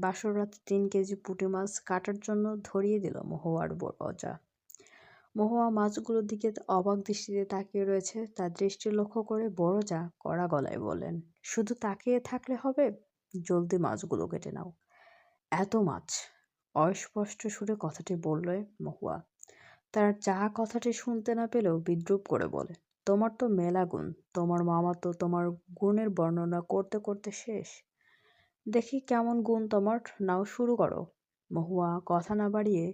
বাসর রাতে ৩ কেজি পুঁটি মাছ কাটার জন্য ধরিয়ে দিল মহুয়ার বড়জা। মহুয়া মাছগুলোর দিকে অবাক দৃষ্টিতে তাকিয়ে রয়েছে। তার দৃষ্টি লক্ষ্য করে বড়জা কড়া গলায় বললেন, শুধু তাকিয়ে থাকলে হবে, জলদি মাছগুলো কেটে নাও। এত মাছ? অস্পষ্ট সুরে কথাটি বললে মহুয়া। তার যা কথাটি শুনতে না পেলেও বিদ্রূপ করে বলে, তোমার তো মেলা গুণ, তোমার মামা তো তোমার গুণের বর্ণনা করতে করতে শেষ। দেখি কেমন গুণ তোমার, নাও শুরু করো। মহুয়া কথা না বাড়িয়ে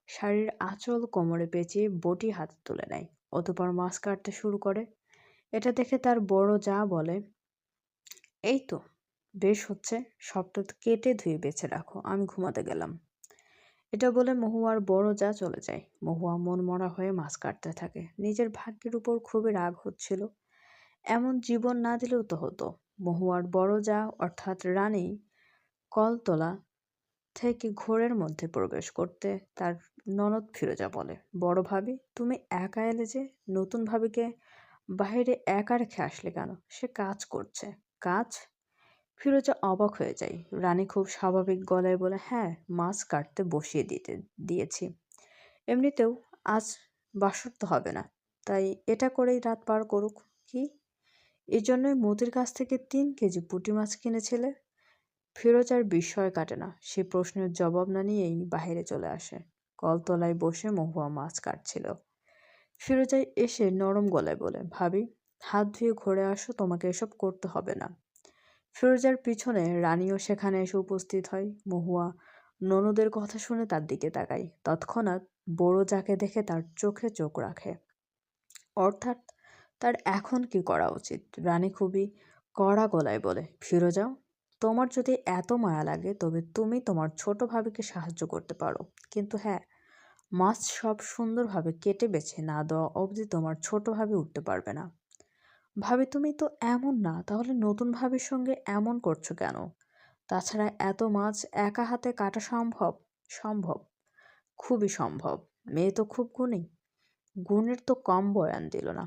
শাড়ির আঁচল কোমরে পেঁচিয়ে বটি হাতে তুলে নেয়, অতঃপর মাছ কাটতে শুরু করে। এটা দেখে তার বড় যা বলে, এই তো বেশ হচ্ছে, সবটা কেটে ধুয়ে বেছে রাখো, আমি ঘুমাতে গেলাম। এটা বলে মহুয়ার বড় যা চলে যায়। মহুয়া মনমরা হয়ে মাছ কাটতে থাকে। নিজের ভাগ্যের উপর খুবই রাগ হচ্ছিল। এমন জীবন না দিলেও তো হতো। মহুয়ার বড় যা অর্থাৎ রানী কলতলা থেকে ঘোরের মধ্যে প্রবেশ করতে তার ননদ ফিরোজা বলে, বড় ভাবি তুমি একা এলে যে, নতুন ভাবিকে বাইরে একা রেখে আসলে কেন? সে কাজ করছে। কাজ? ফিরোজা অবাক হয়ে যায়। রানী খুব স্বাভাবিক গলায় বলে, হ্যাঁ, মাছ কাটতে বসিয়ে দিয়েছি। এমনিতেও আজ বাসর তো হবে না, তাই এটা করেই রাত পার করুক। কি, এই জন্যই মতির কাছ থেকে ৩ কেজি পুঁটি মাছ কিনেছিলে? ফিরোজার বিস্ময় কাটে না। সে প্রশ্নের জবাব না নিয়েই বাহিরে চলে আসে। কলতলায় বসে মহুয়া মাছ কাটছিল। ফিরোজা এসে নরম গলায় বলে, ভাবি হাত ধুয়ে ঘরে আসো, তোমাকে এসব করতে হবে না। ফিরোজার পিছনে রানীও সেখানে এসে উপস্থিত হয়। মহুয়া ননদের কথা শুনে তার দিকে তাকায়। তৎক্ষণাৎ বড় যাকে দেখে তার চোখে চোখ রাখে। অর্থাৎ তার এখন কি করা উচিত? রানী খুবই কড়া গলায় বলে, ফিরোজা, তোমার যদি এত মায়া লাগে তবে তুমি তোমার ছোট ভাবিকে সাহায্য করতে পারো, কিন্তু হ্যাঁ, মাছ সব সুন্দরভাবে কেটে বেছে না দেওয়া অবধি তোমার ছোট ভাবি উঠতে পারবে না। ভাবি তুমি তো এমন না, তাহলে নতুন ভাবির সঙ্গে এমন করছো কেন? তাছাড়া এত মাছ একা হাতে কাটা সম্ভব? সম্ভব, খুবই সম্ভব। মেয়ে তো খুব গুণী, গুণের তো কম বয়ান দিল না।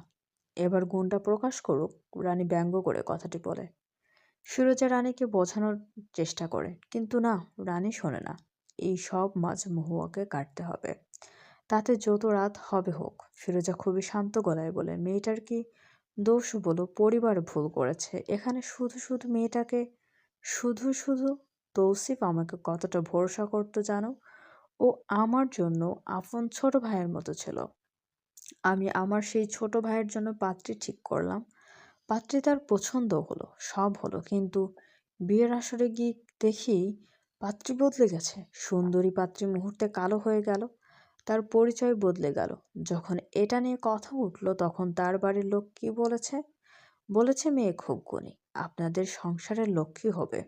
এবার গুণটা প্রকাশ করুক। রানী ব্যঙ্গ করে কথাটি বলে। ফিরোজা রানীকে বোঝানোর চেষ্টা করে, কিন্তু না, রানী শোনে না। এই সব মাছ মহুয়াকে কাটতে হবে, তাতে যত রাত হবে হোক। ফিরোজা খুবই শান্ত গলায় বলে, মেয়েটার কি দোষ বলো? পরিবার ভুল করেছে এখানে, শুধু শুধু মেয়েটাকে, শুধু শুধু তৌসিফ আমাকে কতটা ভরসা করতো জানো? ও আমার জন্য আপন ছোট ভাইয়ের মতো ছিল। আমি আমার সেই ছোট ভাইয়ের জন্য পাত্রী ঠিক করলাম। পাত্রী তার পছন্দ হলো, সব হলো, কিন্তু বিয়ের আসরে গিয়ে দেখি পাত্রী বদলে গেছে। সুন্দরী পাত্রী মুহূর্তে কালো হয়ে গেল, তার পরিচয় বদলে গেল। যখন এটা নিয়ে কথা উঠল তখন তার বাড়ির লোক কি বলেছে? বলেছে মেয়ে খুব গুণী, আপনাদের সংসারের লক্ষ্মী হবে,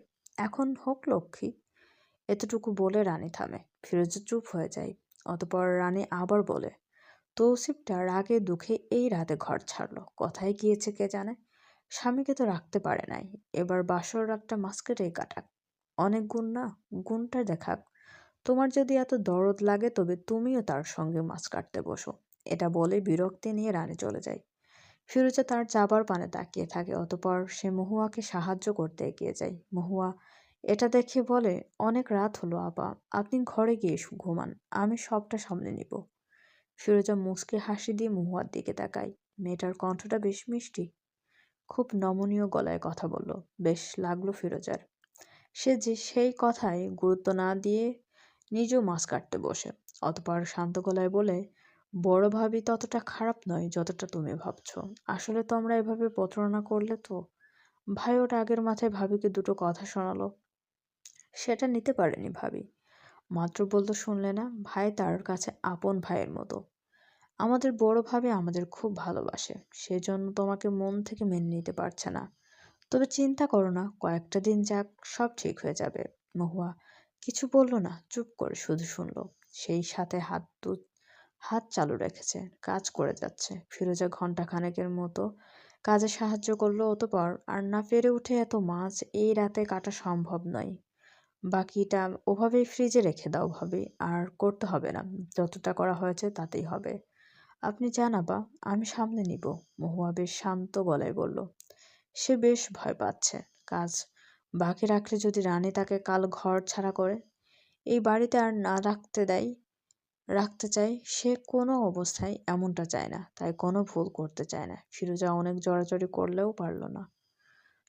এখন হোক লক্ষ্মী। এতটুকু বলে রানী থামে। ফিরোজা চুপ হয়ে যায়। অতঃপর রানী আবার বলে, তৌসিফটা রাগে দুঃখে এই রাতে ঘর ছাড়লো, কোথায় গিয়েছে কে জানে। স্বামীকে তো রাখতে পারে নাই, এবার বাসর রাতটা মাছ কেটেই কাটাক। অনেক গুণ না, গুণটা দেখাক। তোমার যদি এত দরদ লাগে তবে তুমিও তার সঙ্গে মাছ কাটতে বসো। এটা বলে বিরক্তি নিয়ে রানী চলে যায়। ফিরোজা তার যাবার পানে তাকিয়ে থাকে। অতঃপর সে মহুয়াকে সাহায্য করতে এগিয়ে যায়। মহুয়া এটা দেখে বলে, অনেক রাত হলো আপা, আপনি ঘরে গিয়ে ঘুমান, আমি সবটা সামলে নিব। ফিরোজা মুচকি হাসি দিয়ে মহুয়ার দিকে তাকায়। মেয়েটার কণ্ঠটা বেশ মিষ্টি, খুব নমনীয় গলায় কথা বলল। বেশ লাগলো ফিরোজার। সে যে সেই কথায় গুরুত্ব না দিয়ে নিজেও মাছ কাটতে বসে। অতঃপর শান্ত গলায় বলে, বড় ভাবি ততটা খারাপ নয় যতটা তুমি ভাবছো। আসলে তোমরা এভাবে প্রতারণা করলে তো। ভাই ওর আগের মাথায় ভাবিকে দুটো কথা শোনালো, সেটা নিতে পারেনি ভাবি। মাত্র বলতো শুনলে না, ভাই তার কাছে আপন ভাইয়ের মতো। আমাদের বড় ভাবি আমাদের খুব ভালোবাসে, সেজন্য তোমাকে মন থেকে মেনে নিতে পারছে না। তবে চিন্তা করো না, কয়েকটা দিন যাক, সব ঠিক হয়ে যাবে। মহুয়া কিছু বলল না, চুপ করে শুধু শুনলো। সেই সাথে হাত চালু রেখেছে, কাজ করে যাচ্ছে। ফিরোজা ঘন্টা খানেকের মতো কাজে সাহায্য করলো। অতঃপর আর না পেরে উঠে, এত মাছ এই রাতে কাটা সম্ভব নয়, বাকিটা ওভাবেই ফ্রিজে রেখে দাও ভাবি, আর করতে হবে না, যতটা করা হয়েছে তাতেই হবে। আপনি যান আপা, আমি সামলে নিব। মহুয়া বেশ শান্ত গলায় বলল। সে বেশ ভয় পাচ্ছে। কাজ বাকি রাখলে যদি রানী তাকে কাল ঘর ছাড়া করে, এই বাড়িতে আর না রাখতে চায়, সে কোনো অবস্থায় এমনটা চায় না, তাই কোনো ভুল করতে চায় না। ফিরোজা অনেক জড়াজড়ি করলেও পারল না।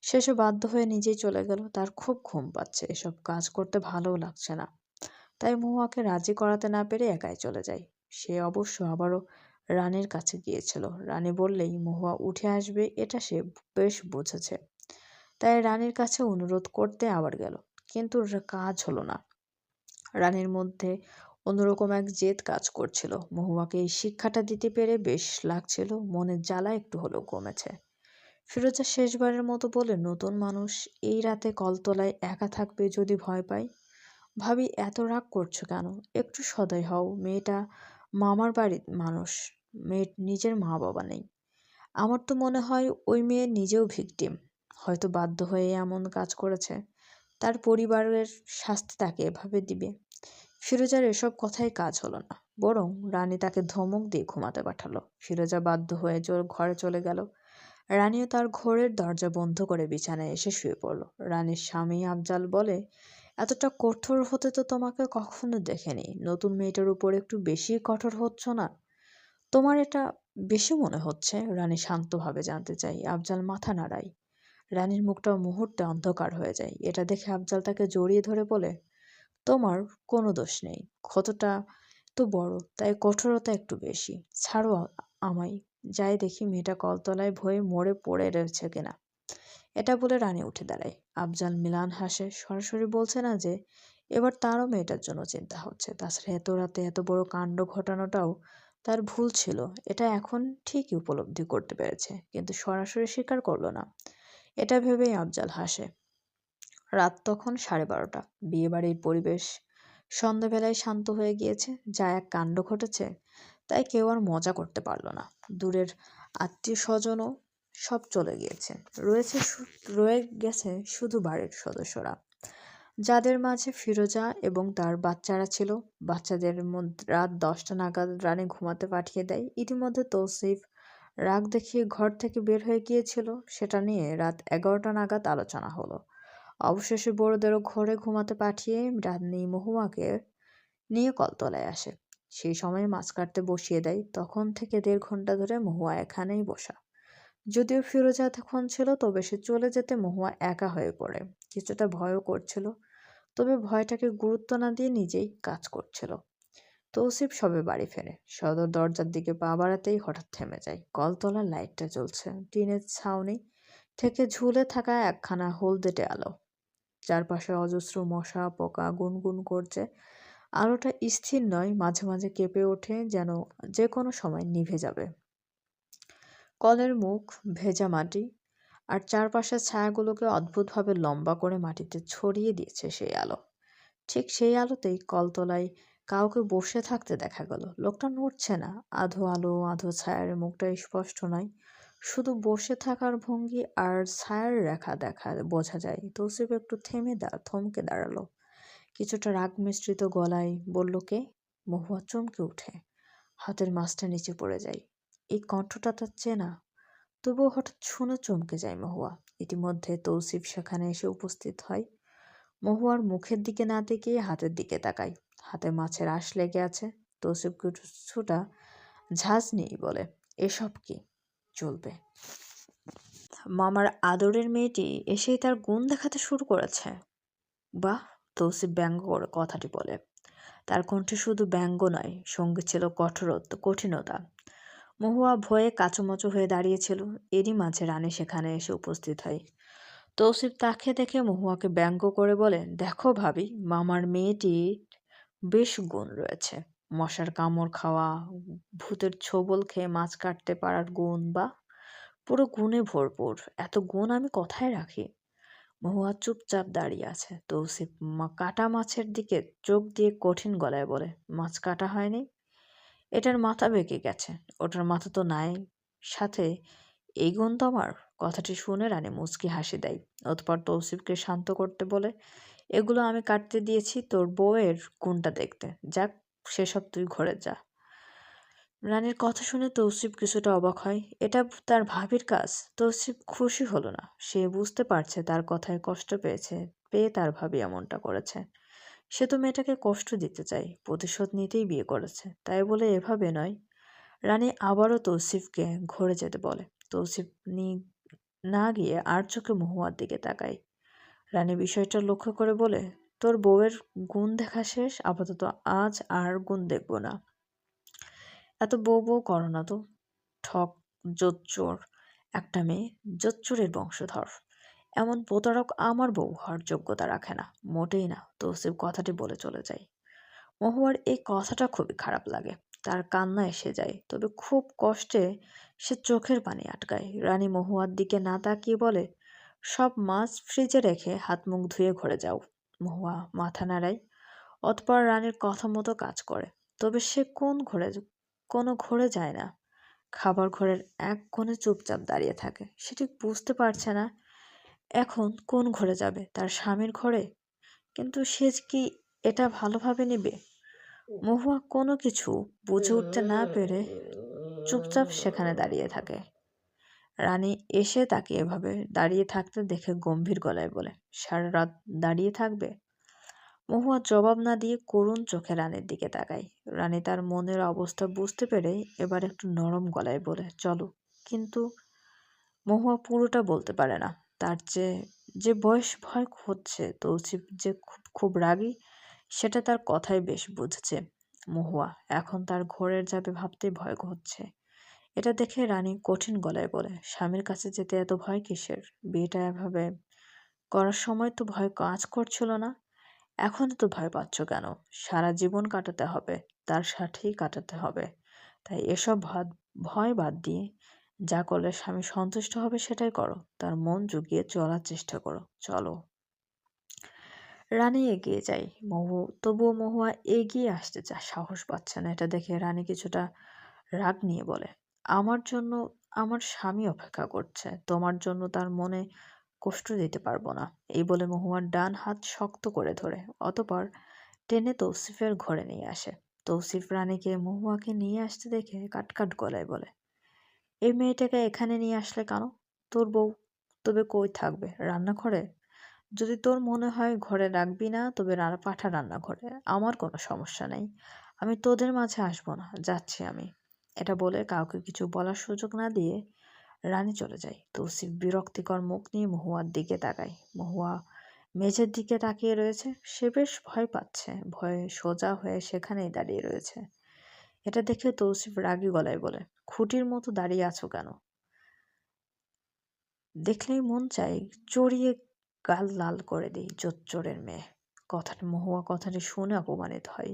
শেষে বাধ্য হয়ে নিজেই চলে গেল। তার খুব ঘুম পাচ্ছে, এসব কাজ করতে ভালোও লাগছে না। তাই মহুয়াকে রাজি করাতে না পেরে একাই চলে যায়। সে অবশ্য আবারও রানীর কাছে গিয়েছিল। রানী বললেই মহুয়া উঠে আসবে, এটা সে বেশ বুঝেছে। তাই রানীর কাছে অনুরোধ করতে আবার গেল, কিন্তু কাজ হলো না। রানীর মধ্যে অন্যরকম এক জেদ কাজ করছিল। মহুয়াকে এই শিক্ষাটা দিতে পেরে বেশ লাগছিল, মনের জ্বালা একটু হলেও কমেছে। ফিরোজা শেষবারের মতো বলে, নতুন মানুষ, এই রাতে কলতলায় একা থাকবে যদি ভয় পাই। ভাবি, এত রাগ করছো কেন? একটু সদয় হও। মেয়েটা মামার বাড়ির মানুষ, মেয়ের নিজের মা বাবা নেই। আমার তো মনে হয় ওই মেয়ে নিজেও ভিকটিম, হয়তো বাধ্য হয়ে এমন কাজ করেছে। তার পরিবারের শাস্তি তাকে এভাবে দিবে। ফিরোজার এসব কথাই কাজ হলো না, বরং রানী তাকে ধমক দিয়ে ঘুমাতে পাঠালো। ফিরোজা বাধ্য হয়ে ঘরে চলে গেল। রানীও তার ঘরের দরজা বন্ধ করে বিছানায় এসে শুয়ে পড়ল। রানীর স্বামী আফজাল বলে, এতটা কঠোর হতে তো তোমাকে কখনো দেখেনি। নতুন মেয়েটার উপর একটু বেশি কঠোর হচ্ছ না? তোমার এটা বেশি মনে হচ্ছে? রানী শান্তভাবে জানতে চাই। আফজাল মাথা নাড়ায়। রানীর মুখটা মুহূর্তে অন্ধকার হয়ে যায়। এটা দেখে আফজাল তাকে জড়িয়ে ধরে বলে, তোমার কোনো দোষ নেই। ক্ষতটা তো বড়, তাই কঠোরতা একটু বেশি। ছাড়ো আমায়, যাই দেখি মেয়েটা কলতলায় ভয়ে মরে পড়ে রয়েছে কিনা। এটা বলে রানী উঠে দাঁড়ায়। আফজাল মিলান হাসে। সরাসরি বলছে না যে এবার তারও মেয়েটার জন্য চিন্তা হচ্ছে। তাছাড়া এত রাতে এত বড় কাণ্ড ঘটানোটাও তার ভুল ছিল, এটা এখন ঠিকই উপলব্ধি করতে পেরেছে, কিন্তু সরাসরি স্বীকার করলো না। এটা ভেবেই আফজাল হাসে। রাত তখন 12:30। বিয়েবাড়ির পরিবেশ সন্ধ্যাবেলায় শান্ত হয়ে গিয়েছে। যা এক কাণ্ড ঘটেছে, তাই কেউ আর মজা করতে পারল না। দূরের আত্মীয় স্বজনও সব চলে গিয়েছে। রয়ে গেছে শুধু বাড়ির সদস্যরা, যাদের মাঝে ফিরোজা এবং তার বাচ্চারা ছিল। বাচ্চাদের মধ্যে রাত 10টা নাগাদ রানী ঘুমাতে পাঠিয়ে দেয়। ইতিমধ্যে তৌসিফ রাগ দেখিয়ে ঘর থেকে বের হয়ে গিয়েছিল। সেটা নিয়ে রাত 11টা নাগাদ আলোচনা হলো। অবশেষে বড়দেরও ঘরে ঘুমাতে পাঠিয়ে রানী মহুয়াকে নিয়ে কলতলায় আসে। সেই সময় মাছ কাটতে বসিয়ে দেয়। তখন থেকে 1.5 ঘন্টা ধরে মহুয়া এখানেই বসা। যদিও ফিরোজা এতক্ষণ ছিল, তবে সে চলে যেতে মহুয়া একা হয়ে পড়ে। কিছুটা ভয়ও করছিল, তবে ভয়টাকে গুরুত্ব না দিয়ে নিজেই কাজ করছিল। তৌসিফ সবে বাড়ি ফেরে। সদর দরজার দিকে পা বাড়াতেই হঠাৎ থেমে যায়। কলতলার লাইটটা জ্বলছে। টিনের ছাউনি থেকে ঝুলে থাকা একখানা হলদেটে আলো। চারপাশে অজস্র মশা পোকা গুনগুন করছে। আলোটা স্থির নয়, মাঝে মাঝে কেঁপে ওঠে, যেন যে কোনো সময় নিভে যাবে। কলের মুখ, ভেজা মাটি আর চারপাশের ছায়াগুলোকে অদ্ভুতভাবে লম্বা করে মাটিতে ছড়িয়ে দিয়েছে সেই আলো। ঠিক সেই আলোতেই কলতলায় কাউকে বসে থাকতে দেখা গেল। লোকটা নড়ছে না। আধো আলো আধো ছায়ার, মুখটা স্পষ্ট নয়, শুধু বসে থাকার ভঙ্গি আর ছায়ার রেখা বোঝা যায়। তৌসিফ একটু থমকে দাঁড়ালো। কিছুটা রাগ মিশ্রিত গলায় বলল, কে? মহুয়া চমকে উঠে। হাতের মাছটা নিচে পড়ে যায়। এই কণ্ঠটা তার চেনা। তবুও হঠাৎ শুনে চমকে যায় মহুয়া। ইতিমধ্যে তৌসিফ সেখানে এসে উপস্থিত হয়। মহুয়ার মুখের দিকে না তাকিয়ে হাতের দিকে তাকায়। হাতে মাছের আঁশ লেগে আছে। তৌসিফ কিছুটা ঝাঁজ নিয়েই বলে, এসব কি? চলবে। মামার আদরের মেয়েটি এসেই তার গুণ দেখাতে শুরু করেছে। বাহ! তৌসিফ ব্যঙ্গ করে কথাটি বলে। তার কণ্ঠে শুধু ব্যঙ্গ নয়, সঙ্গে ছিল কঠিনতা। মহুয়া ভয়ে কাঁচুমাচু হয়ে দাঁড়িয়েছিল। এরই মাঝে রানী সেখানে এসে উপস্থিত হয়। তৌসিফ তাকে দেখে মহুয়াকে ব্যঙ্গ করে বলে, দেখো ভাবি, মামার মেয়েটির বেশ গুণ রয়েছে। মশার কামড় খাওয়া, ভূতের ছোবল খেয়ে মাছ কাটতে পারার গুণ, বা পুরো গুণে ভরপুর। এত গুণ আমি কোথায় রাখি? মহুয়া চুপচাপ দাঁড়িয়ে আছে। তৌসিফ কাটা মাছের দিকে চোখ দিয়ে কঠিন গলায় বলে, মাছ কাটা হয়নি? এটার মাথা বেঁকে গেছে, ওটার মাথা তো নাই, সাথে এই গুণ তোমার? কথাটি শুনে রানী মুচকি হাসি দেয়। অতঃপর তৌসিফকে শান্ত করতে বলে, এগুলো আমি কাটতে দিয়েছি তোর বউয়ের গুণটা দেখতে। যাক, সেসব তুই ঘরে যা। রানীর কথা শুনে তৌসিফ কিছুটা অবাক হয়। এটা তার ভাবির কাজ। তৌসিফ খুশি হলো না। সে বুঝতে পারছে তার কথায় কষ্ট পেয়ে তার ভাবি এমনটা করেছে। সে তো মেয়েটাকে কষ্ট দিতে চায়, প্রতিশোধ নিতেই বিয়ে করেছে, তাই বলে এভাবে নয়। রানী আবারও তৌসিফকে ঘরে যেতে বলে। তৌসিফ না গিয়ে আর চোখে মহুয়ার দিকে তাকায়। রানী বিষয়টা লক্ষ্য করে বলে, তোর বউয়ের গুণ দেখা শেষ, আপাতত আজ আর গুণ দেখব না। এত বউ বউ করো না তো। ঠক, জোচ্চোর একটা মেয়ে, জোচ্চোরের বংশধর। এমন প্রতারক আমার বউ হওয়ার যোগ্যতা রাখে না, মোটেই না। তৌসিফ কথাটি বলে চলে যায়। মহুয়ার এই কথাটা খুবই খারাপ লাগে। তার কান্না এসে যায়, তবে খুব কষ্টে সে চোখের পানি আটকায়। রানী মহুয়ার দিকে না তাকিয়ে বলে, সব মাছ ফ্রিজে রেখে হাত মুখ ধুয়ে ঘরে যাও। মহুয়া মাথা নাড়ায়। অতঃপর রানীর কথা মতো কাজ করে। তবে সে কোনো ঘরে যায় না। খাবার ঘরের এক কোণে চুপচাপ দাঁড়িয়ে থাকে। সে ঠিক বুঝতে পারছে না এখন কোন ঘরে যাবে, তার স্বামীর ঘরে? কিন্তু সে কি এটা ভালোভাবে নেবে? মহুয়া কোনো কিছু বুঝে উঠতে না পেরে চুপচাপ সেখানে দাঁড়িয়ে থাকে। রানী এসে তাকে এভাবে দাঁড়িয়ে থাকতে দেখে গম্ভীর গলায় বলে, সারা রাত দাঁড়িয়ে থাকবে? মহুয়া জবাব না দিয়ে করুণ চোখে রানীর দিকে তাকায়। রানী তার মনের অবস্থা বুঝতে পেরে এবার একটু নরম গলায় বলে, চলো। কিন্তু মহুয়া পুরোটা বলতে পারে না। তার যে বয়স ভয় হচ্ছে, তৌসিফ যে খুব খুব রাগী সেটা তার কথাই বেশ বুঝছে। মহুয়া এখন তার ঘরের যাবে ভাবতেই ভয় হচ্ছে। এটা দেখে রানী কঠিন গলায় বলে, স্বামীর কাছে যেতে এত ভয় কিসের? বিয়েটা এভাবে করার সময় তো ভয় কাজ করছিল না, এখন তো ভয় পাচ্ছ কেন? সারা জীবন কাটাতে হবে, তার সাথেই কাটাতে হবে। তাই এসব ভয় বাদ দিয়ে যা করলে স্বামী সন্তুষ্ট হবে সেটাই করো। তার মন জুগিয়ে চলার চেষ্টা করো, চলো। রানী এগিয়ে যায়। তবুও মহুয়া এগিয়ে আসতে সাহস পাচ্ছে না। এটা দেখে রানী কিছুটা রাগ নিয়ে বলে, আমার জন্য আমার স্বামী অপেক্ষা করছে, তোমার জন্য তার মনে কষ্ট দিতে পারবো না। এই বলে মহুয়ার ডান হাত শক্ত করে ধরে অতঃপর টেনে তৌসিফের ঘরে নিয়ে আসে। তৌসিফ রানীকে মহুয়াকে নিয়ে আসতে দেখে কাটকাট গলায় বলে, এই মেয়েটাকে এখানে নিয়ে আসলে কেন? তোর বউ তবে কই থাকবে? রান্নাঘরে? যদি তোর মনে হয় ঘরে রাখবি না, তবে পাঠা রান্নাঘরে, আমার কোনো সমস্যা নেই। আমি তোদের মাঝে আসবো না, যাচ্ছি আমি। এটা বলে কাউকে কিছু বলার সুযোগ না দিয়ে রানী চলে যায়। তৌসিফ বিরক্তিকর মুখ নিয়ে মহুয়ার দিকে তাকায়। মহুয়া মেঝের দিকে তাকিয়ে রয়েছে। সে বেশ ভয় পাচ্ছে। ভয়ে সোজা হয়ে সেখানেই দাঁড়িয়ে রয়েছে। এটা দেখে তৌসিফ রাগী গলায় বলে, খুঁটির মতো দাঁড়িয়ে আছো কেন? দেখলেই মন চাই চড়িয়ে গাল লাল করে দিই, জোচ্চোরের মেয়ে। মহুয়া কথাটি শুনে অপমানিত হয়।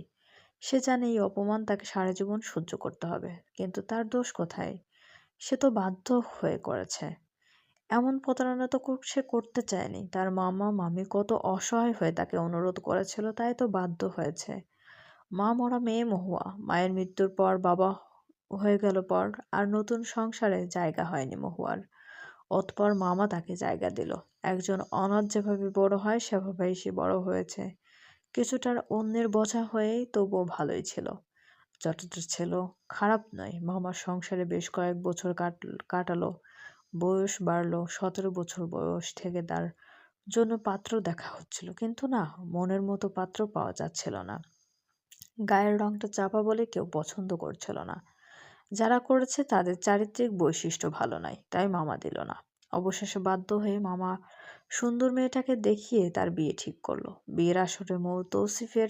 সে জানে এই অপমান তাকে সারা জীবন সহ্য করতে হবে, কিন্তু তার দোষ কোথায়? সে তো বাধ্য হয়ে করেছে। এমন প্রতারণা তো সে করতে চায়নি। তার মামা মামি কত অসহায় হয়ে তাকে অনুরোধ করেছিল, তাই তো বাধ্য হয়েছে। মা মরা মেয়ে মহুয়া। মায়ের মৃত্যুর পর বাবা হয়ে গেল পর, আর নতুন সংসারে জায়গা হয়নি মহুয়ার। অতঃপর মামা তাকে জায়গা দিল। একজন অনাথ যেভাবে বড় হয় সেভাবেই সে বড় হয়েছে। কিছুটার অন্যের বোঝা হয়েই তবুও ভালোই ছিল। যতটা ছিল খারাপ নয়। মামার সংসারে বেশ কয়েক বছর কাটালো। বয়স বাড়লো, 17 বছর বয়স থেকে তার জন্য পাত্র দেখা হচ্ছিল, কিন্তু না, মনের মতো পাত্র পাওয়া যাচ্ছিল না। গায়ের রংটা চাপা বলে কেউ পছন্দ করছিল না। যারা করেছে তাদের চারিত্রিক বৈশিষ্ট্য ভালো নয়, তাই মামা দিল না। অবশেষে বাধ্য হয়ে মামা সুন্দর মেয়েটাকে দেখিয়ে তার বিয়ে ঠিক করলো। বিয়ের আসরে তৌসিফের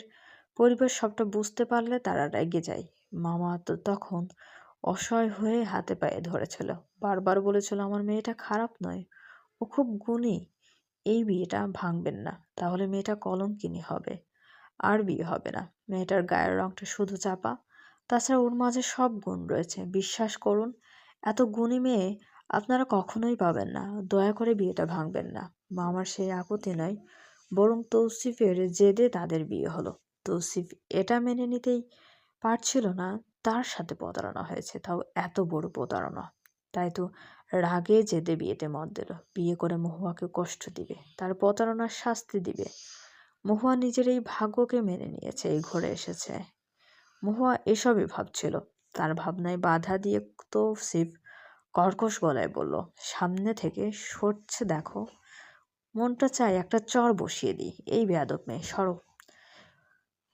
পরিবার সবটা বুঝতে পারলে তারা রেগে যায়। মামা তো তখন অসহায় হয়ে হাতে পায়ে ধরেছিল, বারবার বলেছিল আমার মেয়েটা খারাপ নয়, ও খুব গুণী। এই বিয়েটা ভাঙবেন না, তাহলে মেয়েটা কলঙ্কিনী হবে, আর বিয়ে হবে না। মেয়েটার গায়ের রংটা শুধু চাপা, তাছাড়া ওর মাঝে সব গুণ রয়েছে। বিশ্বাস করুন, এত গুণী মেয়ে আপনারা কখনোই পাবেন না। দয়া করে বিয়েটা ভাঙবেন না। মামার সেই আপত্তি নয়, বরং তৌসিফের জেদে তাদের বিয়ে হলো। তৌসিফ এটা মেনে নিতেই পারছিল না তার সাথে প্রতারণা হয়েছে, তাও এত বড় প্রতারণা। তাই তো রাগে জেদে বিয়েতে মত দিল। বিয়ে করে মহুয়াকে কষ্ট দিবে, তার প্রতারণার শাস্তি দিবে। মহুয়া নিজের এই ভাগ্যকে মেনে নিয়েছে, এই ঘরে এসেছে। মহুয়া এসবই ভাবছিল। তার ভাবনায় বাধা দিয়ে তৌসিফ কর্কশ গলায় বলল, সামনে থেকে সরছে দেখো, মনটা চায় একটা চড় বসিয়ে দিই। এই বেয়াদব মেয়ে, সরো।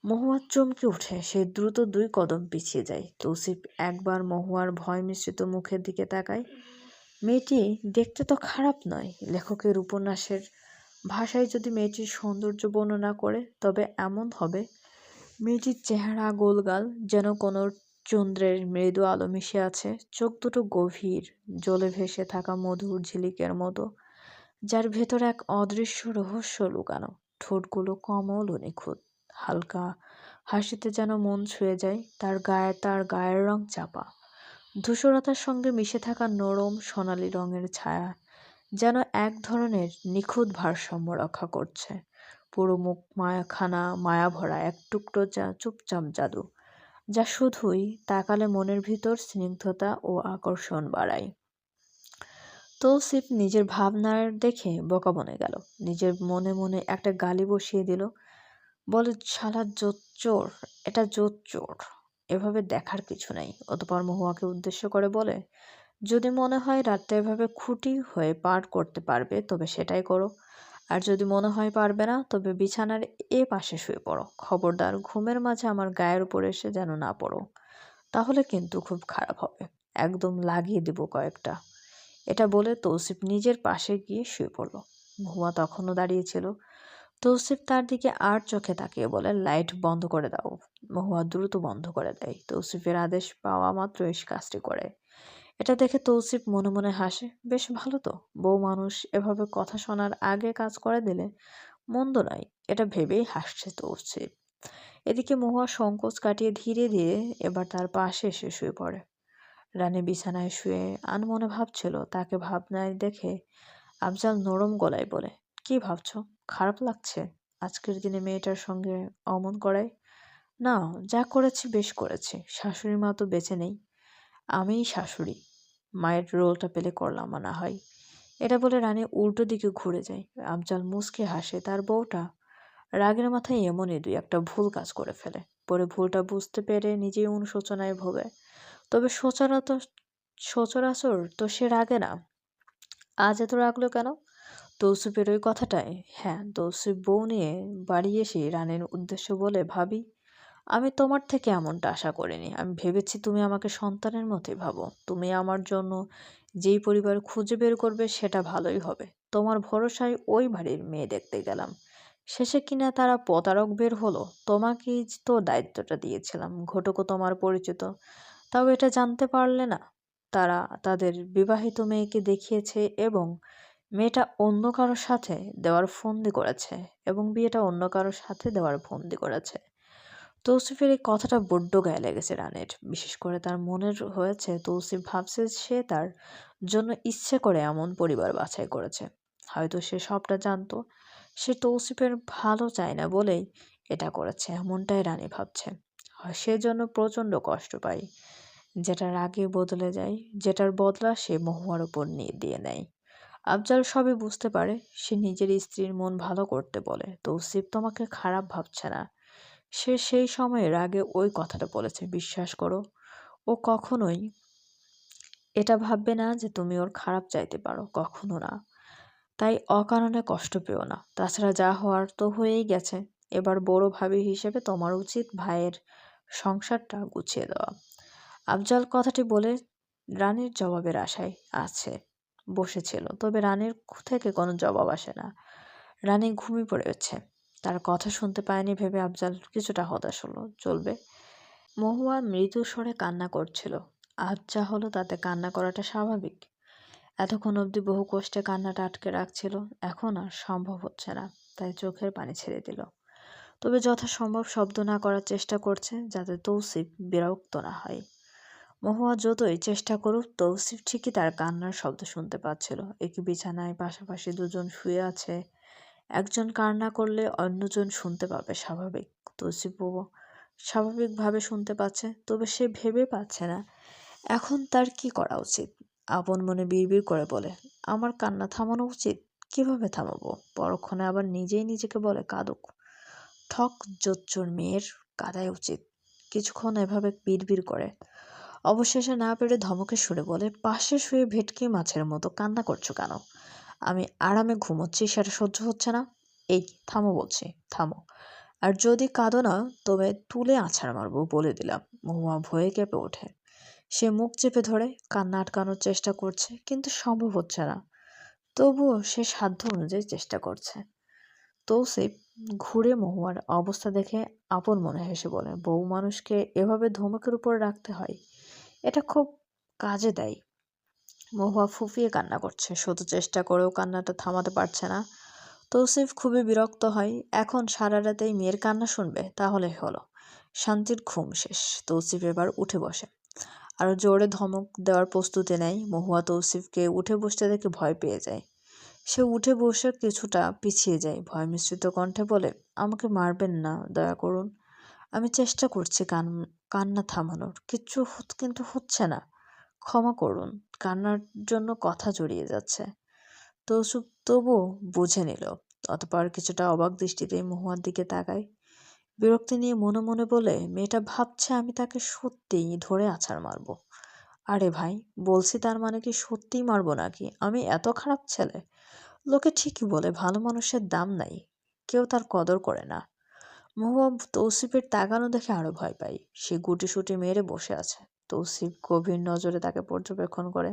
মহুয়া চমকে উঠে সে দ্রুত 2 কদম পিছিয়ে যায়। তৌসিফ একবার মহুয়ার ভয় মিশ্রিত মুখের দিকে তাকায়। মেয়েটি দেখতে তো খারাপ নয়। লেখকের উপন্যাসের ভাষায় যদি মেয়েটির সৌন্দর্য বর্ণনা করে তবে এমন হবে, মেয়েটির চেহারা গোলগাল, যেন কোনো চন্দ্রের মৃদু আলো মিশে আছে। চোখ দুটো গভীর, জলে ভেসে থাকা মধুর ঝিলিকের মতো, যার ভেতর এক অদৃশ্য রহস্য লুকানো। ঠোঁটগুলো কোমল ও নিখুঁত, হালকা হাসিতে যেন মন ছুঁয়ে যায়। তার গায়ের রং চাপা, ধূসরতার সঙ্গে মিশে থাকা নরম সোনালি রঙের ছায়া যেন এক ধরনের নিখুঁত ভারসাম্য রক্ষা করছে। পুরো মুখ মায়া ভরা এক টুকরো চুপচাপ জাদু, যা শুধুই তাকালে মনের ভিতর স্নিগ্ধতা ও আকর্ষণ বাড়ায়। তৌসিফ নিজের ভাবনার দেখে বোকা বনে গেল। নিজের মনে মনে একটা গালি বসিয়ে দিল, বলে, শালা জোচ্চোর, এটা জোচ্চোর, এভাবে দেখার কিছু নেই। অতঃপর মহুয়াকে উদ্দেশ্য করে বলে, যদি মনে হয় রাতটা এভাবে খুঁটি হয়ে পার করতে পারবে তবে সেটাই করো, আর যদি মনে হয় পারবে না তবে বিছানার এ পাশে শুয়ে পড়ো। খবরদার ঘুমের মাঝে আমার গায়ের উপর এসে যেন না পড়ো, তাহলে কিন্তু খুব খারাপ হবে, একদম লাগিয়ে দেব কয়েকটা। এটা বলে তৌসিফ নিজের পাশে গিয়ে শুয়ে পড়ল। মহুয়া তখনও দাঁড়িয়েছিল। তৌসিফ তার দিকে আর চোখে তাকিয়ে বলে, লাইট বন্ধ করে দাও। মহুয়া দ্রুত বন্ধ করে দেয়। তৌসিফের আদেশ পাওয়া মাত্রই কাজটি করে। এটা দেখে তৌসিফ মনে মনে হাসে, বেশ ভালো তো, বউ মানুষ এভাবে কথা শোনার আগে কাজ করে দিলে মন্দ নয়, এটা ভেবেই হাসছে তৌসিফ। এদিকে মহুয়া সংকোচ কাটিয়ে ধীরে ধীরে এবার তার পাশে এসে শুয়ে পড়ে। রানী বিছানায় শুয়ে আনমনে ভাবছিল। তাকে ভাবনায় দেখে আফজাল নরম গলায় বলে, কি ভাবছো? খারাপ লাগছে আজকের দিনে মেয়েটার সঙ্গে অমন করায়? না, যা করেছি বেশ করেছি। শাশুড়ি মা তো বেঁচে নেই, আমিই শাশুড়ি, মায়ের রোলটা পেলে করলাম না হয়। এটা বলে রানী উল্টো দিকে ঘুরে যায়। আফজাল মুচকে হাসে। তার বউটা রাগের মাথায় এমনই 2-একটা ভুল কাজ করে ফেলে। পরে ভুলটা বুঝতে পেরে নিজেই অনুশোচনায় ভোগে। তবে সচরাচর তো সে রাগে না, আজ এত রাগলো কেন? তৌসিফের ওই কথাটায়। হ্যাঁ, তৌসিফ বউ নিয়ে বাড়ি এসে রানীর উদ্দেশ্য বলে, ভাবি, আমি তোমার থেকে এমনটা আশা করিনি। আমি ভেবেছি তুমি আমাকে সন্তানের মতোই ভাবো। তুমি আমার জন্য যেই পরিবার খুঁজে বের করবে সেটা ভালোই হবে। তোমার ভরসায় ওই বাড়ির মেয়ে দেখতে গেলাম, শেষে কিনা তারা প্রতারক বের হলো। তোমাকেই তো দায়িত্বটা দিয়েছিলাম, ঘটকও তোমার পরিচিত, তাও এটা জানতে পারলে না? তারা তাদের বিবাহিত মেয়েকে দেখিয়েছে এবং মেয়েটা অন্য কারোর সাথে দেওয়ার ফন্দি করেছে, এবং বিয়েটা অন্য কারোর সাথে দেওয়ার ফন্দি করেছে। তৌসিফের এই কথাটা বড্ড গায়ে লেগেছে রানের। বিশেষ করে তার মনের হয়েছে তৌসিফ ভাবছে সে তার জন্য ইচ্ছে করে এমন পরিবার বাছাই করেছে। হয়তো সে সবটা জানতো, সে তৌসিফের ভালো চায় না বলেই এটা করেছে, এমনটাই রানী ভাবছে। সেজন্য প্রচণ্ড কষ্ট পায়, যেটার আগে বদলে যায়, যেটার বদলা সে মহুয়ার উপর দিয়ে নেয়। আফজাল সবই বুঝতে পারে। সে নিজের স্ত্রীর মন ভালো করতে বলে, তৌসিফ তোমাকে খারাপ ভাবছে না। সে সেই সময়ের আগে ওই কথাটা বলেছে, বিশ্বাস করো, ও কখনোই এটা ভাববে না যে তুমি ওর খারাপ চাইতে পারো, কখনো না। তাই অকারণে কষ্ট পেও না। তাছাড়া যা হওয়ার তো হয়েই গেছে। এবার বড় ভাবি হিসেবে তোমার উচিত ভাইয়ের সংসারটা গুছিয়ে দেওয়া। আফজাল কথাটি বলে রানীর জবাবের আশায় বসেছিল, তবে রানীর থেকে কোনো জবাব আসে না। রানী ঘুমিয়ে পড়েছে। তার কথা শুনতে পায়নি ভেবে আফজাল কিছুটা হতাশ হলো। চলবে। মহুয়া মৃদু স্বরে কান্না করছিল। আজ যা হলো তাতে কান্না করাটা স্বাভাবিক। এতক্ষণ অবধি বহু কষ্টে কান্নাটা আটকে রাখছিল, এখন আর সম্ভব হচ্ছে না, তাই চোখের পানি ছেড়ে দিল। তবে যথাসম্ভব শব্দ না করার চেষ্টা করছে, যাতে তৌসিফ বিরক্ত না হয়। মহুয়া যতই চেষ্টা করুক, তৌসিফ ঠিকই তার কান্নার শব্দ শুনতে পাচ্ছিল। একই বিছানায় পাশাপাশি দুজন শুয়ে আছে, একজন কান্না করলে অন্যজন শুনতে পাবে, স্বাভাবিক। তৌসিফও স্বাভাবিকভাবে শুনতে পাচ্ছে, তবে সে ভেবে পাচ্ছে না এখন তার কি করা উচিত। আপন মনে বিড়বিড় করে বলে, আমার কান্না থামানো উচিত? কিভাবে থামাবো? পরক্ষণে আবার নিজেই নিজেকে বলে, কাঁদুক, ঠক জোচ্চোর মেয়ের কাঁদাই উচিত। কিছুক্ষণ এভাবে বিড়বিড় করে অবশেষে না পেরে ধমকে সুরে বলে, পাশে শুয়ে ভেটকি মাছের মতো কান্না করছো কেন? আমি আরামে ঘুমোচ্ছি, সেটা সহ্য হচ্ছে না? এই, থামো বলছি, থামো। আর যদি কাঁদো না, তবে তুলে আছাড় মারবো বলে দিলাম। মহুয়া ভয়ে কেঁপে ওঠে। সে মুখ চেপে ধরে কান্না আটকানোর চেষ্টা করছে, কিন্তু সম্ভব হচ্ছে না। তবুও সে সাধ্য অনুযায়ী চেষ্টা করছে। তৌসিফ ঘুরে মহুয়ার অবস্থা দেখে আপন মনে হেসে বলে, বউ মানুষকে এভাবে ধমকের উপর রাখতে হয়, এটা খুব কাজে দেয়। মহুয়া ফুঁপিয়ে কান্না করছে, শত চেষ্টা করেও কান্নাটা থামাতে পারছে না। তৌসিফ খুবই বিরক্ত হয়। এখন সারা রাতেই মেয়ের কান্না শুনবে, তাহলে হলো। শান্তির ঘুম শেষ। তৌসিফ এবার উঠে বসে, আরো জোরে ধমক দেওয়ার প্রস্তুতি নেয়। মহুয়া তৌসিফকে উঠে বসতে দেখে ভয় পেয়ে যায়। সে উঠে বসে কিছুটা পিছিয়ে যায়, ভয় মিশ্রিত কণ্ঠে বলে, আমাকে মারবেন না, দয়া করুন। আমি চেষ্টা করছি কান্না থামানোর, কিন্তু হচ্ছে না। ক্ষমা করুন। কান্নার জন্য কথা জড়িয়ে যাচ্ছে। তবুও বুঝে নিল। অতঃপর কিছুটা অবাক দৃষ্টিতে মহুয়ার দিকে তাকায়। বিরক্তি নিয়ে মনে মনে বলে, মেয়েটা ভাবছে আমি তাকে সত্যিই ধরে আছাড় মারবো। আরে ভাই, বলছি তার মানে কি সত্যিই মারবো নাকি? আমি এত খারাপ ছেলে? লোকে ঠিকই বলে ভালো মানুষের দাম নাই, কেউ তার কদর করে না। মহুয়া তৌসিফের তাকানো দেখে আরো ভয় পাই। সে গুটিসুটি মেরে বসে আছে। তৌসিফ গভীর নজরে তাকে পর্যবেক্ষণ করে।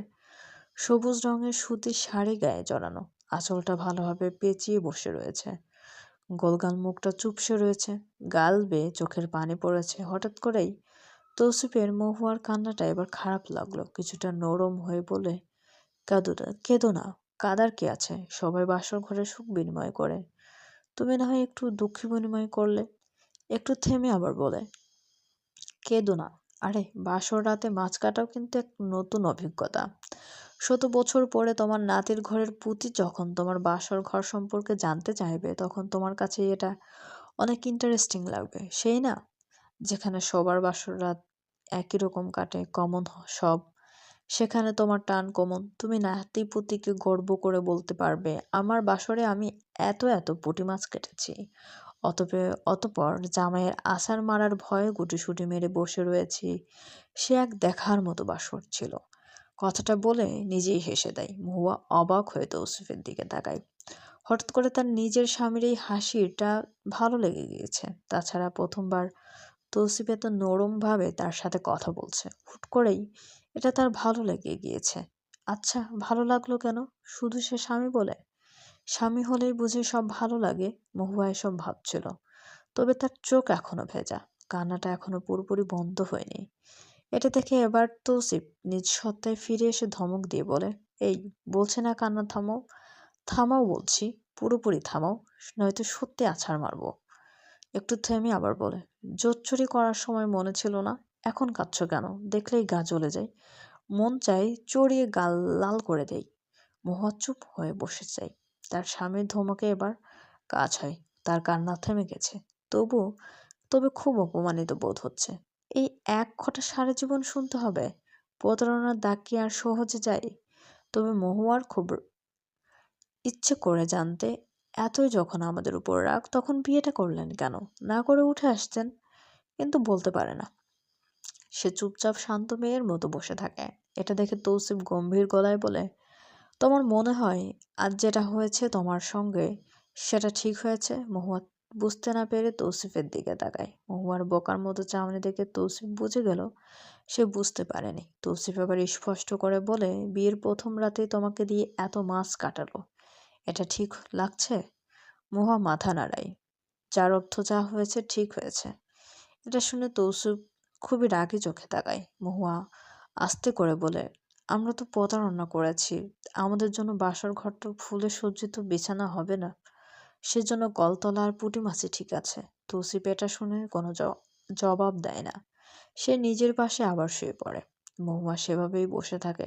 সবুজ রঙের সুতির শাড়ি গায়ে জড়ানো, আঁচলটা ভালোভাবে পেঁচিয়ে বসে রয়েছে। গোলগাল মুখটা চুপসে রয়েছে, গাল বেয়ে চোখের পানি পড়েছে। হঠাৎ করেই তৌসিফের মহুয়ার কান্নাটা এবার খারাপ লাগলো। কিছুটা নরম হয়ে বলে, কেঁদো না, কাদার কি আছে? সবাই বাসর ঘরে সুখ বিনিময় করে, তুমি না হয় একটু দুঃখ বিনিময় করলে। একটু থেমে আবার বলে, কেঁদো না। আরে, বাসর রাতে মাছ কাটাও কিন্তু এক নতুন অভিজ্ঞতা। শত বছর পরে তোমার নাতির ঘরের পুঁতি যখন তোমার বাসর ঘর সম্পর্কে জানতে চাইবে, তখন তোমার কাছে এটা অনেক ইন্টারেস্টিং লাগবে, সেই না? যেখানে সবার বাসর রাত একই রকম কাটে, কমন সব, সেখানে তোমার টান কমন। তুমি নাতি পুতিকে গর্ব করে বলতে পারবে, আমার বাসরে আমি এত এত পুঁটি মাছ কেটেছি। অতপর জামাইয়ের আছাড় মারার ভয়ে গুটিসুটি মেরে বসে রয়েছি। সে এক দেখার মতো বাসর ছিল। কথাটা বলে নিজেই হেসে দেয়। মহুয়া অবাক হয়ে তৌসিফের দিকে তাকায়। হঠাৎ করে তার নিজের স্বামীর এই হাসিটা ভালো লেগে গিয়েছে। তাছাড়া প্রথমবার তৌসিফ এত নরমভাবে তার সাথে কথা বলছে। হুট করেই এটা তার ভালো লেগে গিয়েছে। আচ্ছা, ভালো লাগলো কেন? শুধু সে স্বামী বলে? স্বামী হলেই বুঝি সব ভালো লাগে? মহুয়া এসব ভাবছিল। তবে তার চোখ এখনো ভেজা, কান্নাটা এখনো পুরোপুরি বন্ধ হয়নি। এটা দেখে এবার তৌসিফ নিজ সত্তায় ফিরে এসে ধমক দিয়ে বলে, এই, বলছে না কান্না থামাও? থামাও বলছি, পুরোপুরি থামাও, নয়তো সত্যি আছাড় মারবো। একটু থেমে আবার বলে, জোচ্চুরি করার সময় মনে ছিল না? এখন কাঁদছো কেন? দেখলেই গা জ্বলে যায়। মন চাই চড়িয়ে গাল লাল করে দেই। মহুয়া চুপ হয়ে বসে চাই। তার স্বামীর ধমকে এবার কাজ হয়। তার কান্না থেমে গেছে। তবু তবে খুব অপমানিত বোধ হচ্ছে। এই এক কথা সারা জীবন শুনতে হবে? প্রতারণার দাগ কি আর সহজে যায়? তবে মহুয়ার খুব ইচ্ছে করে জানতে, এতই যখন আমাদের উপর রাগ, তখন বিয়েটা করলেন কেন? না করে উঠে আসতেন। কিন্তু বলতে পারে না। সে চুপচাপ শান্ত মেয়ের মতো বসে থাকে। এটা দেখে তৌসিফ গম্ভীর গলায় বলে, তোমার মনে হয় আজ যেটা হয়েছে তোমার সঙ্গে, সেটা ঠিক হয়েছে? মহুয়া বুঝতে না পেরে তৌসিফের দিকে তাকায়। মহুয়ার বোকার মতো চাউনি দেখে তৌসিফ বুঝে গেল সে বুঝতে পারেনি। তৌসিফ এবার স্পষ্ট করে বলে, বিয়ের প্রথম রাতেই তোমাকে দিয়ে এত মাছ কাটালো, এটা ঠিক লাগছে? মহুয়া মাথা নাড়ায়, যার অর্থ যা হয়েছে ঠিক হয়েছে। এটা শুনে তৌসিফ খুবই রাগী চোখে তাকায়। মহুয়া আস্তে করে বলে, আমরা তো প্রতারণা করেছি, আমাদের জন্য বাসর ঘরটা ফুলে সজ্জিত বিছানা হবে না, সেজন্য কলতলা আর পুঁটি মাছই ঠিক আছে। তৌসিফ এটা শুনে কোনো জবাব দেয় না। সে নিজের পাশে আবার শুয়ে পড়ে। মহুয়া সেভাবেই বসে থাকে।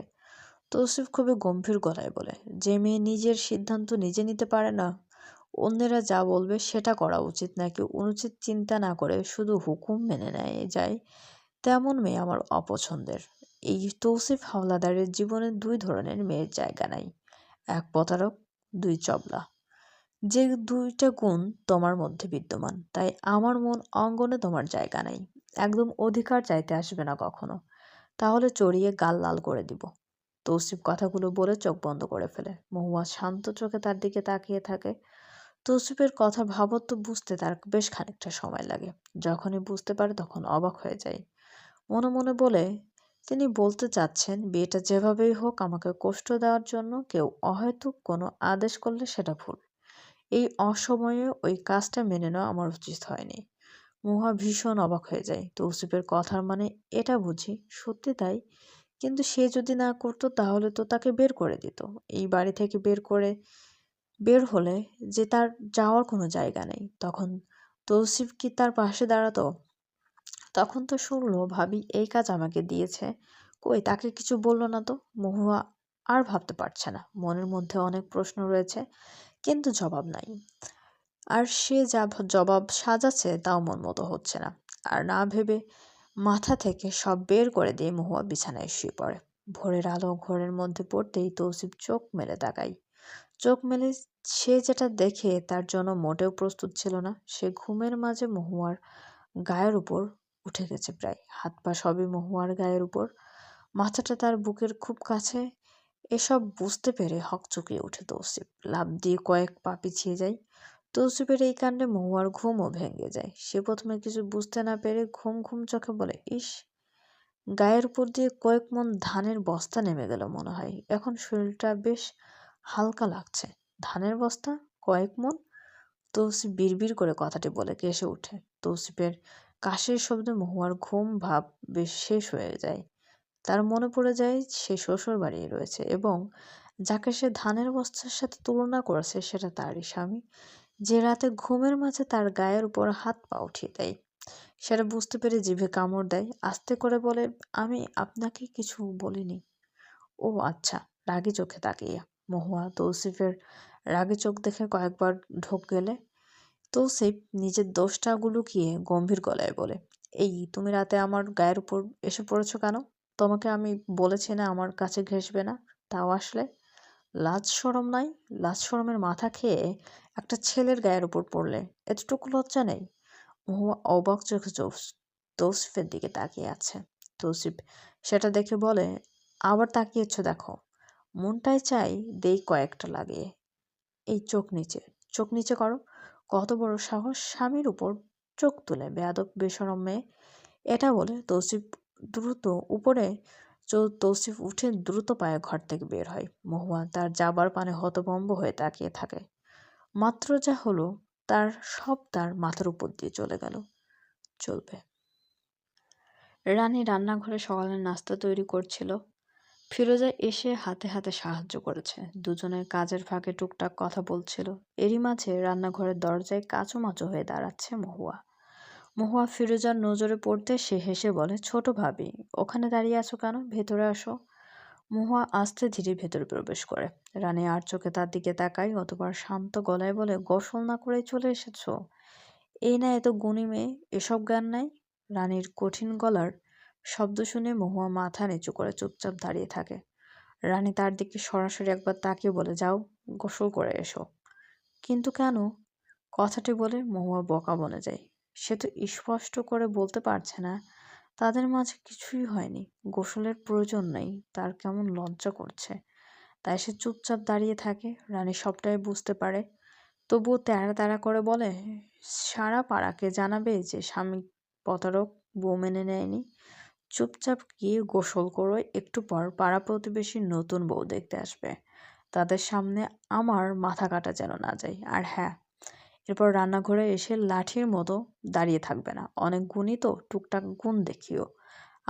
তৌসিফ খুবই গম্ভীর গলায় বলে, যে মেয়ে নিজের সিদ্ধান্ত নিজে নিতে পারে না, অন্যেরা যা বলবে সেটা করা উচিত নাকি অনুচিত চিন্তা না করে শুধু হুকুম মেনে নেয় যায়, তেমন মেয়ে আমার অপছন্দের। এই তৌসিফ হাওলাদারের জীবনে দুই ধরনের মেয়ের জায়গা নাই, এক প্রতারক, দুই চবলা। যে দুইটা গুণ তোমার মধ্যে বিদ্যমান, তাই আমার মন অঙ্গনে তোমার জায়গা নাই। একদম অধিকার চাইতে আসবে না কখনো। তাহলে চড়িয়ে গাল লাল করে দিব। তৌসিফ কথাগুলো বলে চোখ বন্ধ করে ফেলে। মহুয়া শান্ত চোখে তার দিকে তাকিয়ে থাকে। তৌসিফের কথা ভাবাত্ম বুঝতে তার বেশ খানিকটা সময় লাগে। যখনই বুঝতে পারে তখন অবাক হয়ে যায়। মনে মনে বলে, তিনি বলতে চাচ্ছেন বিয়েটা যেভাবেই হোক আমাকে কষ্ট দেওয়ার জন্য কেউ অহেতুক কোনো আদেশ করলে সেটা ভুল। এই অসময়ে ওই কাজটা মেনে নেওয়া আমার উচিত হয়নি। মহুয়া ভীষণ অবাক হয়ে যায়। তৌসিফের কথার মানে এটা বুঝি সত্যি তাই, কিন্তু সে যদি না করতো তাহলে তো তাকে বের করে দিত। এই বাড়ি থেকে বের হলে যে তার যাওয়ার কোনো জায়গা নেই। তখন তৌসিফ কি তার পাশে দাঁড়াতো? তখন তো শুনলো ভাবি এই কাজ আমাকে দিয়েছে, কই তাকে কিছু বলল না তো। মহুয়া আর ভাবতে পারছে না। মনের মধ্যে অনেক প্রশ্ন রয়েছে, কিন্তু জবাব নাই। আর সে যা জবাব সাজাচ্ছে তাও মন মতো হচ্ছে না। আর না ভেবে মাথা থেকে সব বের করে দিয়ে মহুয়া বিছানায় শুয়ে পড়ে। ভোরের আলো ঘরের মধ্যে পড়তেই তৌসিফ চোখ মেলে তাকায়। চোখ মেলে সে যেটা দেখে তার জন্য মোটেও প্রস্তুত ছিল না। সে ঘুমের মাঝে মহুয়ার গায়ের উপর উঠে গেছে প্রায়। হাত পা সবই মহুয়ার গায়ের উপর, মাথাটা তার বুকের খুব কাছে। এসব বুঝতে পেরে হকচকিয়ে ওঠে তৌসিফ। লাফ দিয়ে কয়েক পা পিছিয়ে যায়। তৌসিফের এই কাণ্ডে মহুয়ার ঘুমও ভেঙে যায়। সে প্রথমে কিছু বুঝতে না পেরে ঘুম ঘুম চোখে বলে, ইস, গায়ের উপর দিয়ে কয়েক মণ ধানের বস্তা নেমে গেল মনে হয়। এখন শরীরটা বেশ হালকা লাগছে। ধানের বস্তা? কয়েক মণ? তৌসিফ বিড়বিড় করে কথাটি বলে কেসে ওঠে। তৌসিফের কাশির শব্দে মহুয়ার ঘুম ভাব বেশ শেষ হয়ে যায়। তার মনে পড়ে যায় সে শ্বশুর বাড়ি রয়েছে এবং যাকে সে ধানের বস্তার সাথে তুলনা করেছে সেটা তারই স্বামী, যে রাতে ঘুমের মাঝে তার গায়ের উপর হাত পা উঠিয়ে দেয়। সেটা বুঝতে পেরে জিভে কামড় দেয়। আস্তে করে বলে, আমি আপনাকে কিছু বলিনি। ও আচ্ছা। রাগী চোখে তাকিয়ে মহুয়া তৌসিফের রাগী চোখ দেখে কয়েকবার ঢোক গেলে তৌসিফ নিজের দোষটা লুকিয়ে গম্ভীর গলায় বলে, এই তুমি রাতে আমার গায়ের উপর এসে পড়েছো কেন? তোমাকে আমি বলেছি না আমার কাছে ঘেঁষবে না? তাও আসলে। লাজ শরম নাই? লাজ শরমের মাথা খেয়ে একটা ছেলের গায়ের উপর পড়লে এতটুকু লজ্জা নেই? মহুয়া অবাক চোখে তৌসিফের দিকে তাকিয়ে আছে। তৌসিফ সেটা দেখে বলে, আবার তাকিয়েছ দেখো। মনটাই চাই দেই কয়েকটা লাগিয়ে। এই চোখ নিচে করো। কত বড় সাহস স্বামীর উপর চোখ তুলে, বেয়াদব বেশরম মেয়ে। এটা বলে তৌসিফ উঠে দ্রুত পায়ে ঘর থেকে বের হয়। মহুয়া তার যাবার পানে হতভম্ব হয়ে তাকিয়ে থাকে। মাত্র যা হলো তার মাথার উপর দিয়ে চলে গেল। চলবে। রানী রান্নাঘরে সকালের নাস্তা তৈরি করছিল। ফিরোজা এসে হাতে হাতে সাহায্য করেছে। দুজনের কাজের ফাঁকে টুকটাক কথা বলছিল। এরই মাঝে রান্নাঘরের দরজায় কাঁচুমাচু হয়ে দাঁড়াচ্ছে মহুয়া। মহুয়া ফিরোজার নজরে পড়তে সে হেসে বলে, ছোট ভাবি, ওখানে দাঁড়িয়ে আছো কেন? ভেতরে আসো। মহুয়া আস্তে ধীরে ভেতরে প্রবেশ করে। রানী আর চোখে তার দিকে তাকায়, অতঃপর শান্ত গলায় বলে, গোসল না করেই চলে এসেছো? এই না এত গুণী মেয়ে, এসব জ্ঞান নাই? রানীর কঠিন গলার শব্দ শুনে মহুয়া মাথা নিচু করে চুপচাপ দাঁড়িয়ে থাকে। রানী তার দিকে সরাসরি একবার তাকিয়ে বলে, যাও গোসল করে এসো। কিন্তু কেন? কথাটি বলে মহুয়া বকা বনে যায়। সে তো স্পষ্ট করে বলতে পারছে না তাদের মাঝে কিছুই হয়নি, গোসলের প্রয়োজন নেই। তার কেমন লজ্জা করছে। তাই সে চুপচাপ দাঁড়িয়ে থাকে। রানী সবটাই বুঝতে পারে, তবুও তেড়া তেড়া করে বলে, সারা পাড়াকে জানাবে যে স্বামী প্রতারক, বউ মেনে নেয়নি। চুপচাপ গিয়ে গোসল করো, একটু পর পাড়া প্রতিবেশী নতুন বউ দেখতে আসবে। তাদের সামনে আমার মাথা কাটা যেন না যায়। আর হ্যাঁ, এরপর রান্নাঘরে এসে লাঠির মতো দাঁড়িয়ে থাকবে না। অনেক গুণই তো, টুকটাক গুণ দেখিও।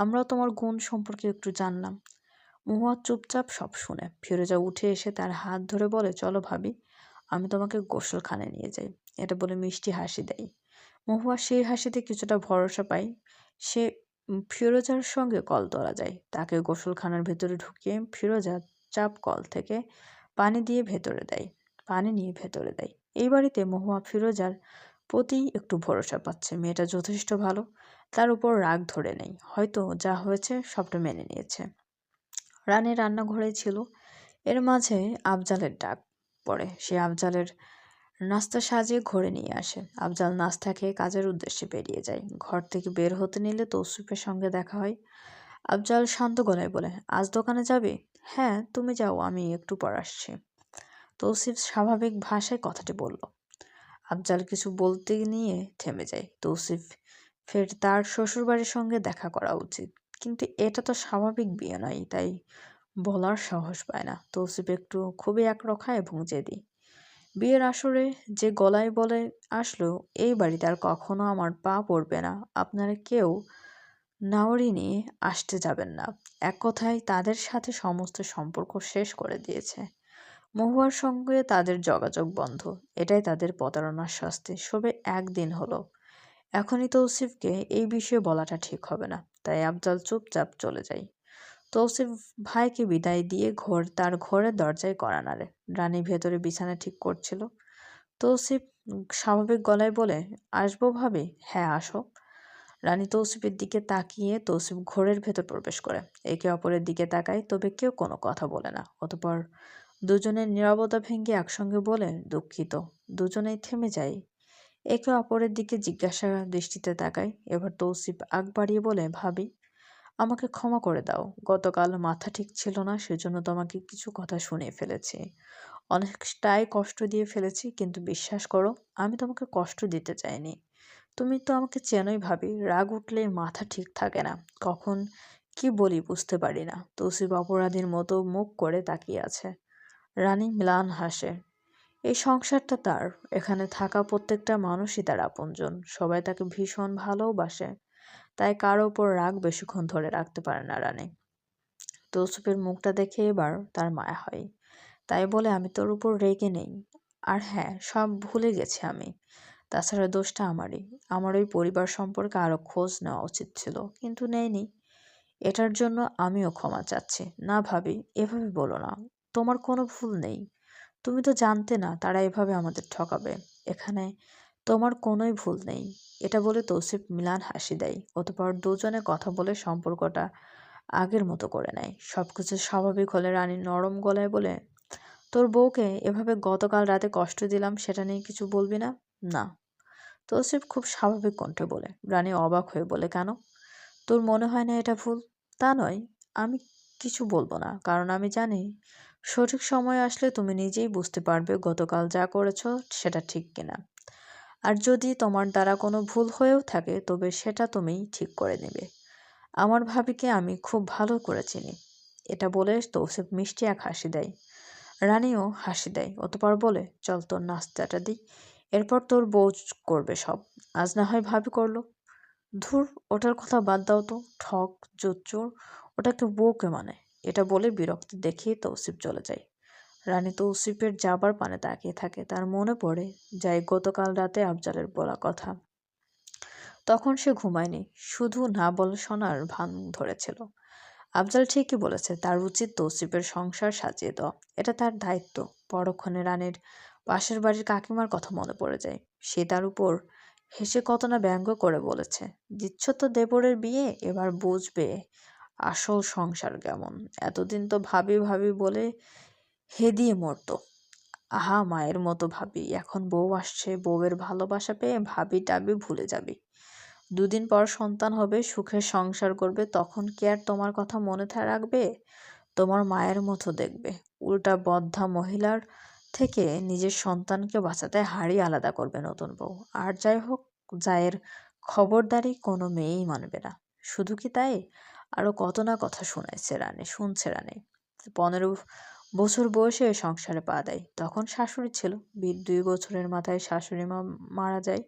আমরাও তোমার গুণ সম্পর্কে একটু জানলাম। মহুয়া চুপচাপ সব শুনে। ফিরোজা উঠে এসে তার হাত ধরে বলে, চলো ভাবি, আমি তোমাকে গোসলখানায় নিয়ে যাই। এটা বলে মিষ্টি হাসি দেয়। মহুয়া সেই হাসিতে কিছুটা ভরসা পায়। সে ফিরোজার সঙ্গে কল তোলা যায়। তাকে গোসলখানার ভেতরে ঢুকিয়ে ফিরোজা চাপ কল থেকে পানি নিয়ে ভেতরে দেয়। এই বাড়িতে মহুয়া ফিরোজার প্রতি একটু ভরসা পাচ্ছে। মেয়েটা যথেষ্ট ভালো, তার উপর রাগ ধরে নেই। হয়তো যা হয়েছে সবটা মেনে নিয়েছে। রানী রান্নাঘরে ছিল। এর মাঝে আফজালের ডাক পড়ে। সে আফজালের নাস্তা সাজিয়ে ঘরে নিয়ে আসে। আফজাল নাস্তা খেয়ে কাজের উদ্দেশ্যে বেরিয়ে যায়। ঘর থেকে বের হতে নিলে তৌসিফের সঙ্গে দেখা হয়। আফজাল শান্ত গলায় বলে, আজ দোকানে যাবি? হ্যাঁ, তুমি যাও, আমি একটু পর আসছি। তৌসিফ স্বাভাবিক ভাষায় কথাটি বলল। আফজাল কিছু বলতে নিয়ে থেমে যায়। তৌসিফ ফের তার শ্বশুরবাড়ির সঙ্গে দেখা করা উচিত, কিন্তু এটা তো স্বাভাবিক বিয়ে নয়, তাই বলার সাহস পায় না। তৌসিফ একটু খুবই একরোখা এবং জেদি। বিয়ের আসরে যে গলায় বলে আসলো, এই বাড়িতে আর কখনো আমার পা পড়বে না, আপনারা কেউ নাওরি নিয়ে আসতে যাবেন না। এক কথায় তাদের সাথে সমস্ত সম্পর্ক শেষ করে দিয়েছে। মহুয়ার সঙ্গে তাদের যোগাযোগ বন্ধ। এটাই তাদের প্রতারণার শাস্তি। সবে একদিন হলো। এখনই তৌসিফকে এই বিষয়ে বলাটা ঠিক হবে না। তাই আফজাল চুপচাপ চলে যায়। তৌসিফ ভাইকে বিদায় দিয়ে তার ঘরের দরজায় কড়া নাড়ে। রানী ভেতরে বিছানা ঠিক করছিল। তৌসিফ স্বাভাবিক গলায় বলে, আসবো ভাবি? হ্যাঁ, আসো। রানী তৌসিফের দিকে তাকিয়ে তৌসিফ ঘরের ভেতর প্রবেশ করে। একে অপরের দিকে তাকায়, তবে কেউ কোনো কথা বলে না। অতঃপর দুজনের নীরবতা ভেঙে একসঙ্গে বলে, দুঃখিত। দুজনেই থেমে যায়। একে অপরের দিকে জিজ্ঞাসা দৃষ্টিতে তাকায়। এবার তৌসিফ আগ বাড়িয়ে বলে, ভাবি, আমাকে ক্ষমা করে দাও। গতকাল মাথা ঠিক ছিল না, সেজন্য তোমাকে কিছু কথা শুনিয়ে ফেলেছি। অনেকটাই কষ্ট দিয়ে ফেলেছি, কিন্তু বিশ্বাস করো, আমি তোমাকে কষ্ট দিতে চাইনি। তুমি তো আমাকে চেনোই ভাবি, রাগ উঠলে মাথা ঠিক থাকে না। কখন কি বলি বুঝতে পারি না। তৌসিফ অপরাধীর মতো মুখ করে তাকিয়ে আছে। রানী ম্লান হাসে। এই সংসারটা তার। এখানে থাকা প্রত্যেকটা মানুষই তার আপনজন। সবাই তাকে ভীষণ ভালোবাসে। তাই কারো ওপর রাগ বেশিক্ষণ ধরে রাখতে পারে না রানী। তৌসিফের মুখটা দেখে এবার তার মায়া হয়। তাই বলে, আমি তোর উপর রেগে নেই। আর হ্যাঁ, সব ভুলে গেছি আমি। তাছাড়া দোষটা আমারই। আমার ওই পরিবার সম্পর্কে আরো খোঁজ নেওয়া উচিত ছিল, কিন্তু নেইনি। এটার জন্য আমিও ক্ষমা চাচ্ছি। না ভাবি, এভাবে বলো না। তোমার কোনো ভুল নেই। তুমি তো জানতে না তারা এভাবে আমাদের ঠকাবে। এখানে তোমার কোনোই ভুল নেই। এটা বলে তৌসিফ ম্লান হাসি দেয়। অতঃপর দুজনে কথা বলে সম্পর্কটা আগের মতো করে নেয়। সবকিছু স্বাভাবিক হলে রানী নরম গলায় বলে, তোর বউকে এভাবে গতকাল রাতে কষ্ট দিলাম, সেটা নিয়ে কিছু বলবি না? না। তৌসিফ খুব স্বাভাবিক কণ্ঠে বলে। রানী অবাক হয়ে বলে, কেন? তোর মনে হয় না এটা ভুল? তা নয়, আমি কিছু বলবো না, কারণ আমি জানি সঠিক সময় আসলে তুমি নিজেই বুঝতে পারবে গতকাল যা করেছ সেটা ঠিক কিনা। আর যদি তোমার দ্বারা কোনো ভুল হয়েও থাকে, তবে সেটা তুমিই ঠিক করে নেবে। আমার ভাবিকে আমি খুব ভালো করে চিনি। এটা বলে তৌসিফ মিষ্টি এক হাসি দেয়। রানীও হাসি দেয়। অতঃপর বলে, চল তোর নাস্তাটা দিই, এরপর তোর বউ করবে সব। আজ না হয় ভাবি করলো। ধুর, ওটার কথা বাদ দাও তো। ঠক, জোচ্চোর, ওটাকে বউকে মানে। এটা বলে বিরক্তি দেখিয়ে তৌসিফ চলে যায়। রানী তৌসিফের যাবার পানে তাকিয়ে থাকে। তার মনে পড়ে যায় গতকাল রাতে আফজালের বলা কথা। তখন সে ঘুমায়নি, শুধু না বলে শোনার ভান ধরেছিল। আফজাল ঠিকই বলেছে, তার উচিত তৌসিফের সংসার সাজিয়ে দেওয়া। এটা তার দায়িত্ব। পরক্ষণে রানীর পাশের বাড়ির কাকিমার কথা মনে পড়ে যায়। সে তার উপর হেসে কত না ব্যঙ্গ করে বলেছে, দিচ্ছ তো দেবরের বিয়ে, এবার বুঝবে আসল সংসার কেমন। এতদিন তো ভাবি ভাবি বলে হেদিয়ে মরতো। আহা, মায়ের মতো ভাবি। এখন বউ আসছে, বউয়ের ভালোবাসা পেয়ে ভাবি টাবি ভুলে যাবি। দুদিন পর সন্তান হবে, সুখের সংসার করবে, তখন কি আর তোমার কথা মনে রাখবে? তোমার মায়ের মতো দেখবে। উল্টা বদ্ধা মহিলার থেকে নিজের সন্তানকে বাঁচাতে হাড়ি আলাদা করবে নতুন বউ। আর যাই হোক, জায়ের খবরদারি কোনো মেয়েই মানবে না। শুধু কি তাই, আরো কত না কথা শুনছে রানী। 15 বছর বয়সে সংসারে পা দেয়। তখন শাশুড়ি ছিল। 2 বছরের মাথায় শাশুড়ি মা মারা যায়।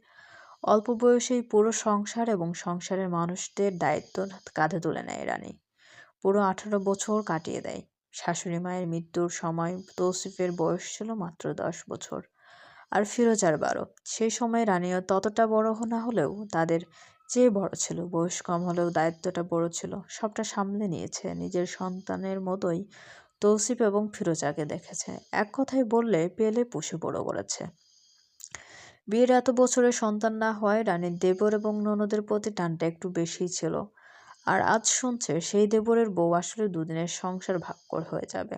অল্প বয়সেই পুরো সংসার এবং সংসারের মানুষদের দায়িত্ব কাঁধে তুলে নেয় রানী। পুরো 18 বছর কাটিয়ে দেয়। শাশুড়ি মায়ের মৃত্যুর সময় তৌসিফের বয়স ছিল মাত্র 10 বছর, আর ফিরোজার 12। সেই সময় রানীও ততটা বড় না হলেও তাদের চেয়ে বড় ছিল। বয়স কম হলেও দায়িত্বটা বড় ছিল। সবটা সামলে নিয়েছে। নিজের সন্তানের মতোই তৌসিফ এবং ফিরোজাকে দেখেছে। এক কথায় বললে পেলে পুষে বড় করেছে। বিয়ের এত বছরে সন্তান না হওয়ায় রানীর দেবর এবং ননদের প্রতি টানটা একটু বেশিই ছিল। আর আজ শুনছে সেই দেবরের বউ আসলে দুদিনের সংসার ভাগ হয়ে যাবে।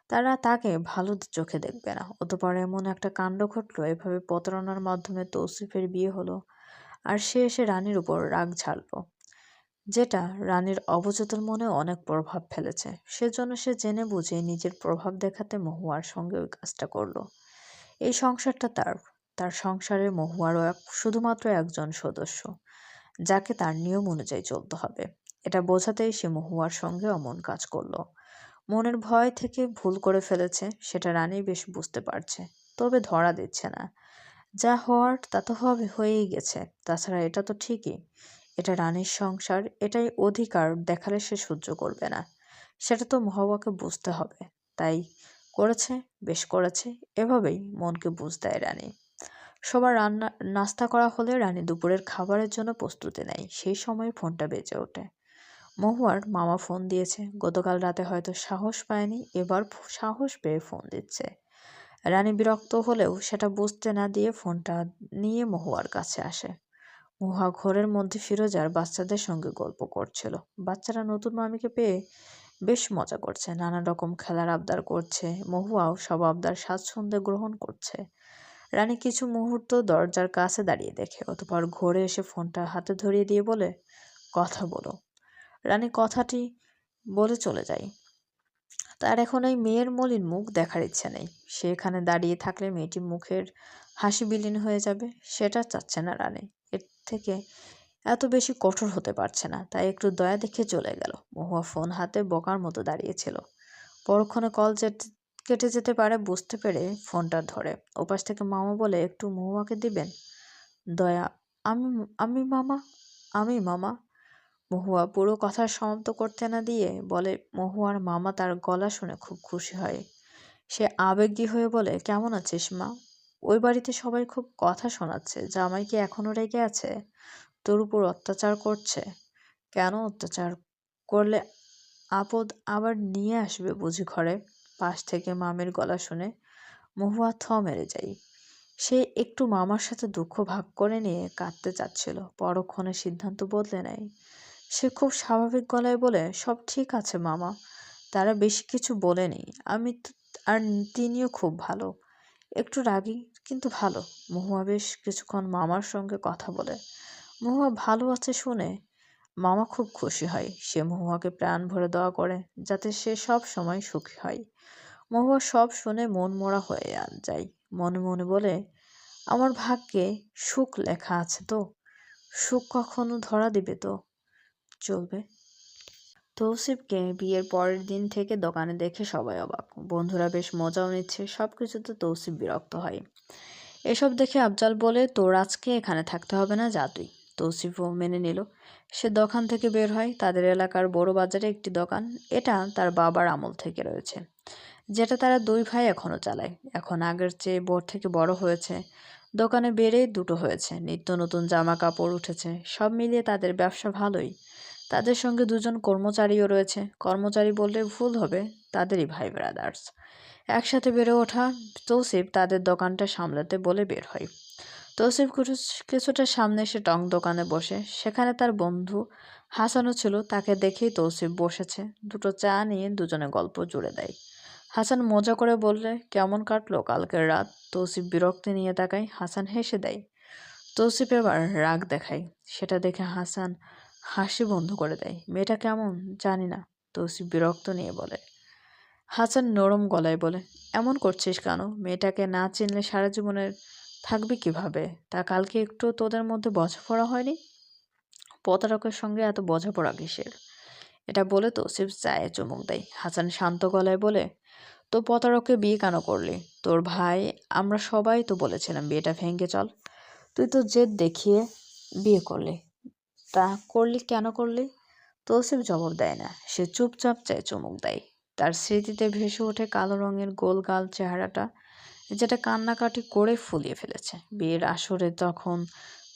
তারা তাকে ভালো চোখে দেখবে না। অতঃপর এমন একটা কাণ্ড ঘটলো, এভাবে প্রতারণার মাধ্যমে তৌসিফের বিয়ে হলো, আর সে এসে রানীর উপর রাগ ঝাড়ল। যেটা রানীর অবচেতন মনে অনেক প্রভাব ফেলেছে। সেজন্য সে জেনে বুঝে নিজের প্রভাব দেখাতে মহুয়ার সঙ্গে ওই কাজটা করলো। এই সংসারটা তার, তার সংসারে মহুয়ারও শুধুমাত্র একজন সদস্য, যাকে তার নিয়ম অনুযায়ী চলতে হবে। এটা বোঝাতেই সে মহুয়ার সঙ্গে অমন কাজ করলো। মনের ভয় থেকে ভুল করে ফেলেছে, সেটা রানী বেশ বুঝতে পারছে, তবে ধরা দিচ্ছে না। যা হওয়ার তা তো হয়েই গেছে। তাছাড়া এটা তো ঠিকই, এটা রানীর সংসার, এটাই অধিকার দেখালে সে সহ্য করবে না। সেটা তো মহুয়াকে বুঝতে হবে। তাই করেছে, বেশ করেছে। এভাবেই মনকে বুঝ দেয় রানী। সবার নাস্তা করা হলে রানী দুপুরের খাবারের জন্য প্রস্তুতি নেয়। সেই সময় ফোনটা বেজে ওঠে। মহুয়ার মামা ফোন দিয়েছে। গতকাল রাতে হয়তো সাহস পায়নি, এবার সাহস পেয়ে ফোন দিচ্ছে। রানী বিরক্ত হলেও সেটা বুঝতে না দিয়ে ফোনটা নিয়ে মহুয়ার কাছে আসে। মহুয়া ঘরের মধ্যে ফিরোজার বাচ্চাদের সঙ্গে গল্প করছিল। বাচ্চারা নতুন মামিকে পেয়ে বেশ মজা করছে, নানা রকম খেলার আবদার করছে। মহুয়াও সব আবদার স্বাচ্ছন্দ্যে গ্রহণ করছে। রানী কিছু মুহূর্ত দরজার কাছে দাঁড়িয়ে দেখে, অতঃপর ঘরে এসে ফোনটা হাতে ধরিয়ে দিয়ে বলে, কথা বলো। রানী কথাটি বলে চলে যায়। তার এখন ওই মেয়ের মলিন মুখ দেখার ইচ্ছে নেই। সে এখানে দাঁড়িয়ে থাকলে মেয়েটি মুখের হাসি বিলীন হয়ে যাবে, সেটা চাচ্ছে না রানী। এর থেকে এত বেশি কঠোর হতে পারছে না, তাই একটু দয়া দেখে চলে গেল। মহুয়া ফোন হাতে বোকার মতো দাঁড়িয়েছিল। পরক্ষণে কল কেটে যেতে পারে বুঝতে পেরে ফোনটা ধরে। ওপাশ থেকে মামা বলে, একটু মহুয়াকে দিবেন? দয়া, আমি আমি মামা আমি মামা মহুয়া পুরো কথা সমাপ্ত করতে না দিয়ে বলে, মহুয়ার মামা তার গলা শুনে খুব খুশি হয়। সে আবেগী হয়ে বলে, কেমন আছিস মা? ওই বাড়িতে সবাই খুব কথা শোনাচ্ছে, জামাই কি এখনো রেগে আছে? তোর উপর অত্যাচার করছে? কেন অত্যাচার করলে আপদ আবার নিয়ে আসবে বুঝি ঘরে? পাশ থেকে মামের গলা শুনে মহুয়া থ মেরে যায়। সে একটু মামার সাথে দুঃখ ভাগ করে নিয়ে কাঁদতে চাচ্ছিল, পরক্ষণে সিদ্ধান্ত বদলে নেয়। সে খুব স্বাভাবিক গলায় বলে, সব ঠিক আছে মামা, তারা বেশি কিছু বলেনি। আর তিনিও খুব ভালো, একটু রাগী কিন্তু ভালো। মহুয়া বেশ কিছুক্ষণ মামার সঙ্গে কথা বলে। মহুয়া ভালো আছে শুনে মামা খুব খুশি হয়। সে মহুয়াকে প্রাণ ভরে দোয়া করে যাতে সে সব সময় সুখী হয়। মহুয়া সব শুনে মন মরা হয়ে যায়। মনে মনে বলে, আমার ভাগ্যে সুখ লেখা আছে তো? সুখ কখনো ধরা দিবে তো? চলবে। তৌসিফকে বিয়ের পরের দিন থেকে দোকানে দেখে সবাই অবাক। বন্ধুরা বেশ মজাও নিচ্ছে। সবকিছুতে তৌসিফ বিরক্ত হয়। এসব দেখে আফজাল বলে, তোর আজকে এখানে থাকতে হবে না, যা তুই। তৌসিফও মেনে নিল। সে দোকান থেকে বের হয়। তাদের এলাকার বড় বাজারে একটি দোকান। এটা তার বাবার আমল থেকে রয়েছে, যেটা তারা দুই ভাই এখনো চালায়। এখন আগের চেয়ে থেকে বড় হয়েছে। দোকানে বেড়ে দুটো হয়েছে। নিত্য নতুন জামা কাপড় উঠেছে। সব মিলিয়ে তাদের ব্যবসা ভালোই। তাদের সঙ্গে দুজন কর্মচারীও রয়েছে। কর্মচারী বললে ভুল হবে, তাদেরই ভাই ব্রাদার্স। একসাথে বেড়ে ওঠা। তৌসিফ তাদের দোকানটা সামলাতে বলে বের হয়। তৌসিফ কিছুটা সামনে এসে টং দোকানে বসে। সেখানে তার বন্ধু হাসানও ছিল। তাকে দেখেই তৌসিফ বসেছে। দুটো চা নিয়ে দুজনে গল্প জুড়ে দেয়। হাসান মজা করে বললে, কেমন কাটলো কালকের রাত? তৌসিফ বিরক্তি নিয়ে তাকায়। হাসান হেসে দেয়। তৌসিফ এবার রাগ দেখায়। সেটা দেখে হাসান হাসি বন্ধ করে দেয়। মেয়েটা কেমন জানি না, তৌসিফ বিরক্ত নিয়ে বলে। হাসান নরম গলায় বলে, এমন করছিস কেন? মেয়েটাকে না চিনলে সারা জীবনের থাকবি কিভাবে? তা কালকে একটু তোদের মধ্যে বোঝাপড়া হয়নি? প্রতারকের সঙ্গে এত বোঝাপড়া কিসের? এটা বলে তৌসিফ চায়ে চুমুক দেয়। হাসান শান্ত গলায় বলে, তো প্রতারককে বিয়ে কেন করলি? তোর ভাই, আমরা সবাই তো বলেছিলাম বিয়েটা ভেঙে চল। তুই তো জেদ দেখিয়ে বিয়ে করলি। তা করলি কেন করলি? তৌসিফ জবাব দেয় না। সে চুপচাপ চায়ে চুমুক দেয়। তার স্মৃতিতে ভেসে ওঠে কালো রঙের গোল গাল চেহারাটা, যেটা কান্নাকাটি করে ফুলিয়ে ফেলেছে। বিয়ের আসরে তখন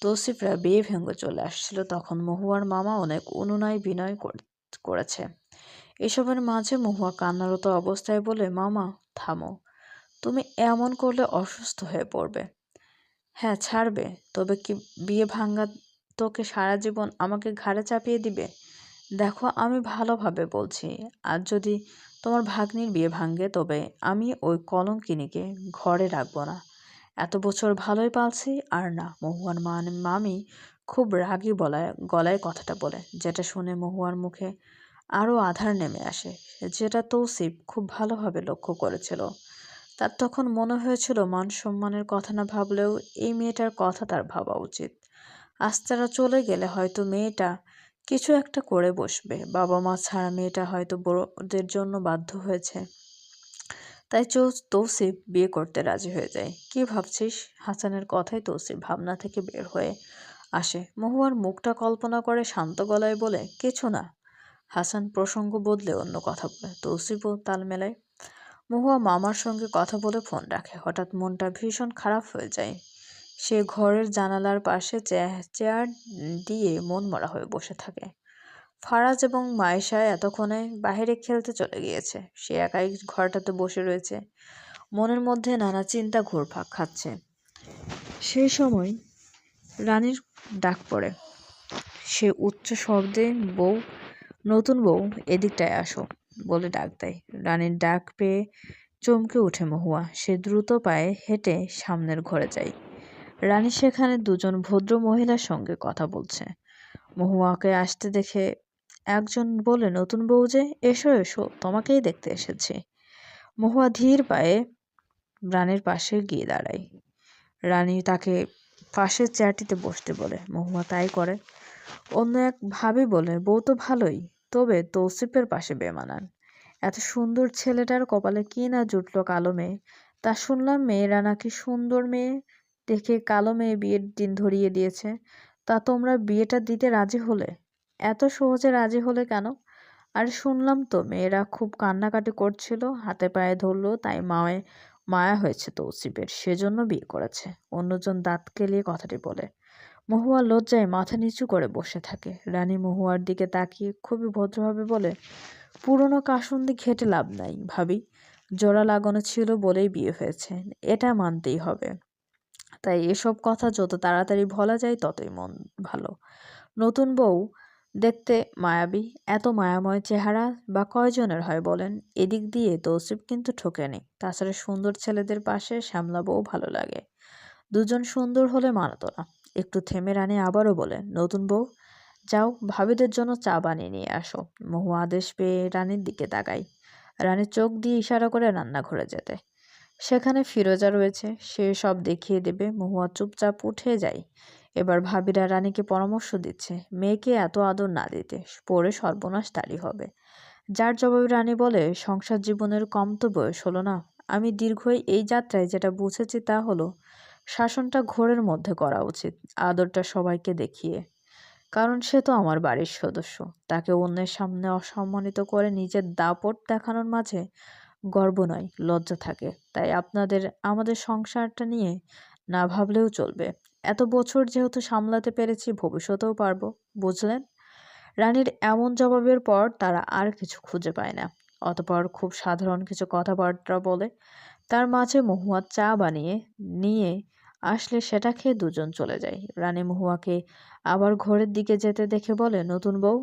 তৌসিফরা বিয়ে ভেঙে চলে আসছিল, তখন মহুয়ার মামা অনেক অনুনয় বিনয় করেছে। এসবের মাঝে মহুয়া কান্নারত অবস্থায় বলে, মামা থামো, তুমি এমন করলে অসুস্থ হয়ে পড়বে। হ্যাঁ ছাড়বে, তবে কি বিয়ে ভাঙা তোকে সারা জীবন আমাকে ঘাড়ে চাপিয়ে দিবে? দেখো আমি ভালোভাবে বলছি, আর যদি তোমার ভাগ্নির বিয়ে ভাঙে তবে আমি ওই কলঙ্কিনীকে ঘরে রাখবো না। এত বছর ভালোই পালছি। আর না, মহুয়ার মামি খুব রাগী গলায় কথাটা বলে, যেটা শুনে মহুয়ার মুখে আরও আধার নেমে আসে, যেটা তৌসিফ খুব ভালোভাবে লক্ষ্য করেছিল। তার তখন মনে হয়েছিল মান সম্মানের কথা না ভাবলেও এই মেয়েটার কথা তার ভাবা উচিত। আজ তারা চলে গেলে হয়তো মেয়েটা কিছু একটা করে বসবে। বাবা মা ছাড়া মেয়েটা হয়তো বড়দের জন্য বাধ্য হয়েছে। তাই তৌসিফ বিয়ে করতে রাজি হয়ে যায়। কি ভাবছিস? হাসানের কথায় তৌসিফ ভাবনা থেকে বের হয়ে আসে। মহুয়ার মুখটা কল্পনা করে শান্ত গলায় বলে, কিছু না। হাসান প্রসঙ্গ বদলে অন্য কথা বলে। তৌসিফও তাল মেলায়। মহুয়া মামার সঙ্গে কথা বলে ফোন রাখে। হঠাৎ মনটা ভীষণ খারাপ হয়ে যায়। সে ঘরের জানালার পাশে চেয়ার দিয়ে মনমরা হয়ে বসে থাকে। ফারাজ এবং মায়েশা এতক্ষণে বাহিরে খেলতে চলে গিয়েছে। সে একাই ঘরটাতে বসে রয়েছে। মনের মধ্যে নানা চিন্তা ঘুরপাক খাচ্ছে। সেই সময় রানীর ডাক পড়ে। সে উচ্চ শব্দে, নতুন বউ, এদিকটায় আসো বলে ডাক দেয়। রানীর ডাক পেয়ে চমকে ওঠে মহুয়া। সে দ্রুত পায়ে হেঁটে সামনের ঘরে যায়। রানী সেখানে দুজন ভদ্র মহিলার সঙ্গে কথা বলছে। মহুয়াকে আসতে দেখে একজন বলে, নতুন বউ যে, এসো এসো, তোমাকেই দেখতে এসেছি। মহুয়া ধীর পায়ে রানীর পাশে গিয়ে দাঁড়ায়। রানী তাকে পাশের চেয়ারটিতে বসতে বলে। মহুয়া তাই করে। অন্য এক ভাবি বলে, বউ তো ভালোই, তবে তৌসিফের পাশে বেমানান। এত সুন্দর ছেলেটার কপালে কি না জুটলো কালো মেয়ে। তা শুনলাম মেয়েরা নাকি সুন্দর মেয়ে দেখে কালো মেয়ে বিয়ের দিন ধরিয়ে দিয়েছে। তা তোমরা বিয়েটা দিতে রাজি হলে? এত সহজে রাজি হলে কেন? আরে শুনলাম তো মেয়েরা খুব কান্নাকাটি করছিল, হাতে পায়ে ধরলো, তাই মায়া হয়েছে তৌসিফের, সেজন্য বিয়ে করেছে। অন্যজন দাঁত কেলিয়ে কথাটি বলে। মহুয়া লজ্জায় মাথা নিচু করে বসে থাকে। রানী মহুয়ার দিকে তাকিয়ে খুবই ভদ্রভাবে বলে, পুরনো কাসুন্দি ঘেটে লাভ নাই ভাবি। জোড়া লাগানো ছিল বলেই বিয়ে হয়েছে, এটা মানতেই হবে। তাই এসব কথা যত তাড়াতাড়ি ভোলা যায় ততই মন ভালো। নতুন বউ দেখতে মায়াবী, এত মায়াময় চেহারা বা কয়জনের হয় বলেন? এদিক দিয়ে তৌসিফ কিন্তু ঠকেনি। তাছাড়া সুন্দর ছেলেদের পাশে শ্যামলা বউ ভালো লাগে। দুজন সুন্দর হলে মানাতো না। একটু থেমে রানী আবারও বলে, নতুন বউ, যাও ভাবিদের জন্য চা বানিয়ে নিয়ে আসো। মহুয়া আদেশ পেয়ে রানীর দিকে তাকাই। রানী চোখ দিয়ে ইশারা করে রান্নাঘরে যেতে। সেখানে ফিরোজা রয়েছে, সে সব দেখিয়ে দেবে। মহুয়া চুপচাপ উঠে যায়। এবার ভাবিরা রানীকে পরামর্শ দিচ্ছে, মেয়েকে এত আদর না দিতে, পরে সর্বনাশ তারই হবে। যার জবাবে রানী বলে, সংসার জীবনের কম তো বয়স হলো না। আমি দীর্ঘ এই যাত্রায় যেটা বুঝেছি তা হলো, শাসনটা ঘোরের মধ্যে করা উচিত, আদরটা সবাইকে দেখিয়ে। কারণ সে তো আমার বাড়ির সদস্য। তাকে অন্যের সামনে অসম্মানিত করে নিজের দাপট দেখানোর মাঝে গর্ব নয়, লজ্জা থাকে। তাই আমাদের সংসারটা নিয়ে না ভাবলেও চলবে। এত বছর যেহেতু সামলাতে পেরেছি, ভবিষ্যতেও পারবো, বুঝলেন? রানীর এমন জবাবের পর তারা আর কিছু খুঁজে পায় না। অতঃপর খুব সাধারণ কিছু কথাবার্তা বলে। তার মাঝে মহুয়া চা বানিয়ে নিয়ে আসলে সেটা খেয়ে দুজন চলে যায়। রানী মহুয়াকে আবার ঘরের দিকে যেতে দেখে বলে, নতুন বউ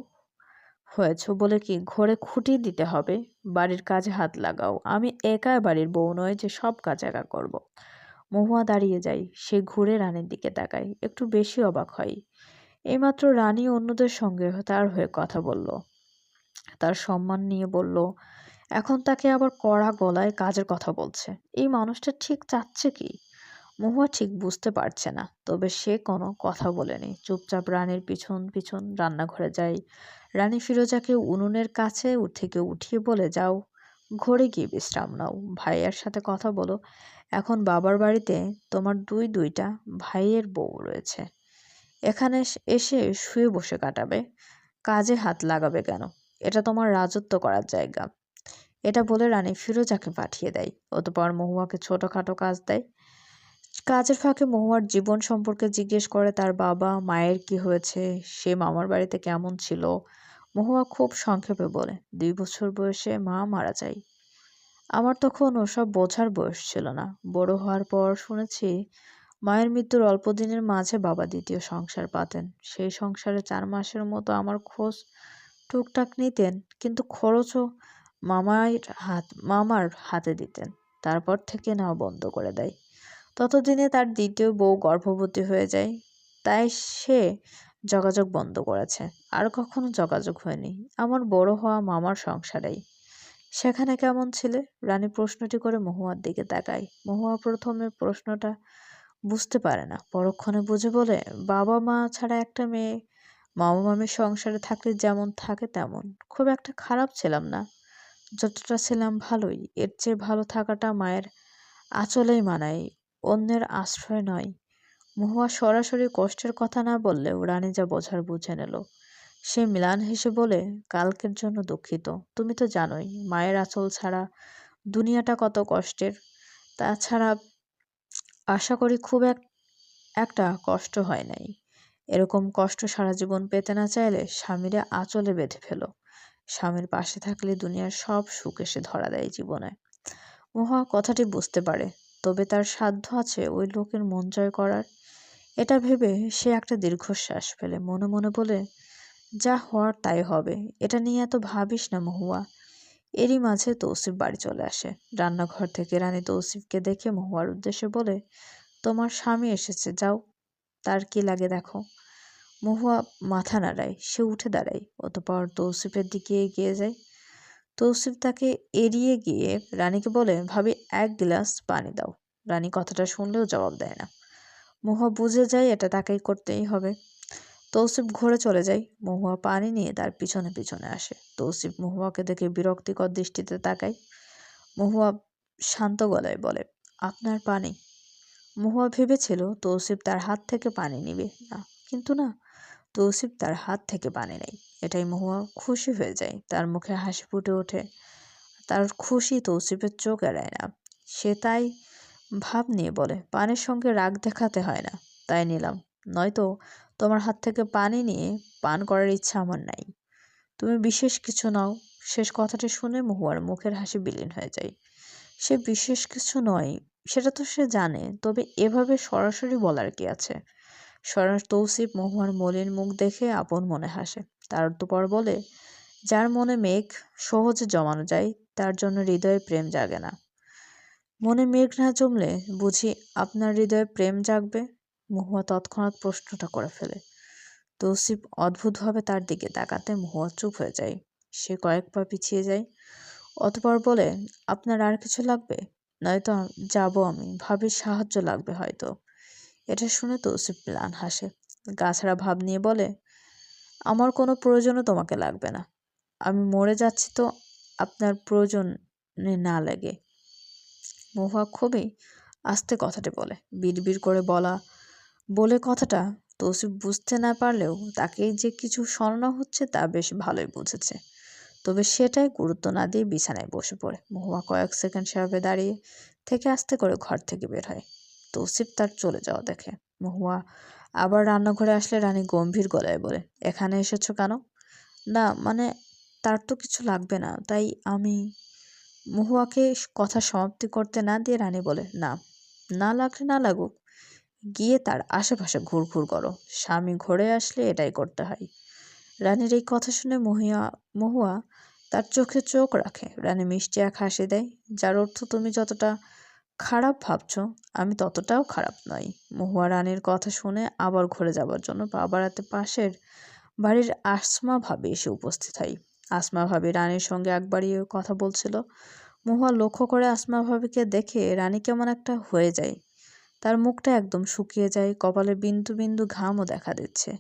হয়েছ বলে কি ঘরে খুঁটি দিতে হবে? বাড়ির কাজে হাত লাগাও। আমি একা বাড়ির বউ নয় যে সব কাজ একা করব। মহুয়া দাঁড়িয়ে যায়। সে ঘুরে রানীর দিকে তাকায়। একটু বেশি অবাক হয়। এইমাত্র রানী অন্যদের সঙ্গে তার হয়ে কথা বলল, তার সম্মান নিয়ে বলল, এখন তাকে আবার কড়া গলায় কাজের কথা বলছে। এই মানুষটা ঠিক চাচ্ছে কি? মহুয়া ঠিক বুঝতে পারছে না। তবে সে কোনো কথা বলেনি। চুপচাপ রানীর পিছন পিছন রান্নাঘরে যায়। রানী ফিরোজাকে উনুনের কাছে থেকে উঠিয়ে বলে, যাও ঘরে গিয়ে বিশ্রাম নাও, ভাইয়ের সাথে কথা বলো। এখন বাবার বাড়িতে তোমার দুইটা ভাইয়ের বউ রয়েছে। এখানে এসে শুয়ে বসে কাটাবে, কাজে হাত লাগাবে কেন? এটা তোমার রাজত্ব করার জায়গা। এটা বলে রানী ফিরোজাকে পাঠিয়ে দেয়। অতঃপর মহুয়াকে ছোটখাটো কাজ দেয়। কাজের ফাঁকে মহুয়ার জীবন সম্পর্কে জিজ্ঞেস করে, তার বাবা মায়ের কি হয়েছে, সে মামার বাড়িতে কেমন ছিল। মহুয়া খুব সংক্ষেপে বলে, 2 বছর বয়সে মা মারা যায়। আমার তখন ওসব বোঝার বয়স ছিল না। বড় হওয়ার পর শুনেছি মায়ের মৃত্যুর অল্প দিনের মাঝে বাবা দ্বিতীয় সংসার পাতেন। সেই সংসারে 4 মাসের মতো আমার খোঁজ টুকটাক নিতেন, কিন্তু খরচও মামার হাতে দিতেন। তারপর থেকে নেওয়া বন্ধ করে দেয়। ততদিনে তার দ্বিতীয় বউ গর্ভবতী হয়ে যায়। তাই সে যোগাযোগ বন্ধ করেছে। আর কখনো যোগাযোগ হয়নি। আমার বড় হওয়া মামার সংসারেই। সেখানে কেমন ছিলে? রানী প্রশ্নটি করে মহুয়ার দিকে তাকায়। মহুয়া প্রথমে প্রশ্নটা বুঝতে পারে না, পরক্ষণে বুঝে বলে, বাবা মা ছাড়া একটা মেয়ে মামা মামির সংসারে থাকলে যেমন থাকে তেমন। খুব একটা খারাপ ছিলাম না, যতটা ছিলাম ভালোই। এর চেয়ে ভালো থাকাটা মায়ের আঁচলেই মানায়, অন্যের আশ্রয় নয়। মহুয়া সরাসরি কষ্টের কথা না বললেও রানী যা বোঝার বুঝে নিল। সে ম্লান হেসে বলে, কালকের জন্য দুঃখিত। তুমি তো জানোই মায়ের আঁচল ছাড়া দুনিয়াটা কত কষ্টের। তাছাড়া আশা করি খুব একটা কষ্ট হয় নাই। এরকম কষ্ট সারা জীবন পেতে না চাইলে স্বামীরে আঁচলে বেঁধে ফেলো। স্বামীর পাশে থাকলে দুনিয়ার সব সুখ এসে ধরা দেয় জীবনে। মহুয়া কথাটি বুঝতে পারে, তবে তার সাধ্য আছে ওই লোকের মন জয় করার। এটা ভেবে সে একটা দীর্ঘশ্বাস ফেলে মনে মনে বলে, যা হওয়ার তাই হবে, এটা নিয়ে এত ভাবিস না মহুয়া। এরই মাঝে তৌসিফ বাড়ি চলে আসে। রান্নাঘর থেকে রানী তৌসিফকে দেখে মহুয়ার উদ্দেশ্যে বলে, তোমার স্বামী এসেছে, যাও তার কি লাগে দেখো। মহুয়া মাথা নাড়ায়, সে উঠে দাঁড়ায়, অতঃপর তৌসিফের দিকে এগিয়ে যায়। তৌসিফ তাকে এড়িয়ে গিয়ে রানীকে বলে, ভাবি 1 গ্লাস পানি দাও। রানী কথাটা শুনলেও জবাব দেয় না। মহুয়া বুঝে যায় এটা তাকেই করতেই হবে। তৌসিফ ঘরে চলে যায়। মহুয়া পানি নিয়ে তার পিছনে পিছনে আসে। তৌসিফ মহুয়াকে দেখে বিরক্তিকর দৃষ্টিতে তাকায়। মহুয়া শান্ত গলায় বলে, আপনার পানি। মহুয়া ভেবেছিল তৌসিফ তার হাত থেকে পানি নিবে না, কিন্তু না, তৌসিফ তার হাত থেকে পানি নেয়। এটাই মহুয়া খুশি হয়ে যায়। তার মুখে হাসি ফুটে ওঠে। তার খুশি তৌসিফের চোখ এড়ায় না। সে তাই ভাব নিয়ে বলে, পানির সঙ্গে রাগ দেখাতে হয় না, তাই নিলাম। নয়তো তোমার হাত থেকে পানি নিয়ে পান করার ইচ্ছা আমার নাই। তুমি বিশেষ কিছু নাও। শেষ কথাটি শুনে মহুয়ার মুখের হাসি বিলীন হয়ে যায়। সে বিশেষ কিছু নয়, সেটা তো সে জানে, তবে এভাবে সরাসরি বলার কি আছে। তৌসিফ মহুয়ার মলিন মুখ দেখে আপন মনে হাসে। তার অতঃপর বলে, যার মনে মেঘ সহজে জমানো যায় তার জন্য হৃদয়ে প্রেম জাগে না। মনে মেঘ না জমলে বুঝি আপনার হৃদয়ে প্রেম জাগবে? মহুয়া তৎক্ষণাৎ প্রশ্নটা করে ফেলে। তৌসিফ অদ্ভুতভাবে তার দিকে তাকাতে মহুয়া চুপ হয়ে যায়। সে কয়েক পা পিছিয়ে যায়। অতঃপর বলে, আপনার আর কিছু লাগবে? নয়তো যাবো আমি, ভাবির সাহায্য লাগবে হয়তো। এটা শুনে তৌসিফ ম্লান হাসে। গা ছাড়া ভাব নিয়ে বলে, আমার কোনো প্রয়োজনও তোমাকে লাগবে না। আমি মরে যাচ্ছি তো আপনার প্রয়োজনে না লাগে। মহুয়া খুবই আস্তে কথাটি বলে, বিড়বিড় করে বলে কথাটা তৌসিফ বুঝতে না পারলেও তাকে যে কিছু শোনানো হচ্ছে তা বেশ ভালোই বুঝেছে। তবে সেটাই গুরুত্ব না দিয়ে বিছানায় বসে পড়ে। মহুয়া কয়েক সেকেন্ড সেভাবে দাঁড়িয়ে থেকে আস্তে করে ঘর থেকে বের হয়। তৌসিফ তার চলে যাওয়া দেখে। মহুয়া আবার রান্নাঘরে আসলে রানী গম্ভীর গলায় বলে, এখানে এসেছো কেন? না মানে, তার তো কিছু লাগবে না, তাই আমি। মহুয়াকে কথা সমাপ্তি করতে না দিয়ে রানী বলে, না, না লাগলে না লাগুক, গিয়ে তার আশেপাশে ঘুরঘুর করো। স্বামী ঘরে আসলে এটাই করতে হয়। রানীর এই কথা শুনে মহুয়া তার চোখে চোখ রাখে। রানী মিষ্টি এক হাসি দেয়, যার অর্থ তুমি যতটা খারাপ ভাবছো আমি ততটাও খারাপ নই। মহুয়া রানীর কথা শুনে আবার ঘরে যাবার জন্য পা বাড়াতে পাশের বাড়ির আসমা ভাবি এসে উপস্থিত হয়। আসমা ভাবি রানীর সঙ্গে একবারই কথা বলছিল। মহুয়া লক্ষ্য করে আসমা ভাবিকে দেখে রানী কেমন একটা হয়ে যায়। তার মুখটা একদম শুকিয়ে যায়, কপালে বিন্দু বিন্দু ঘামও দেখা দিচ্ছে।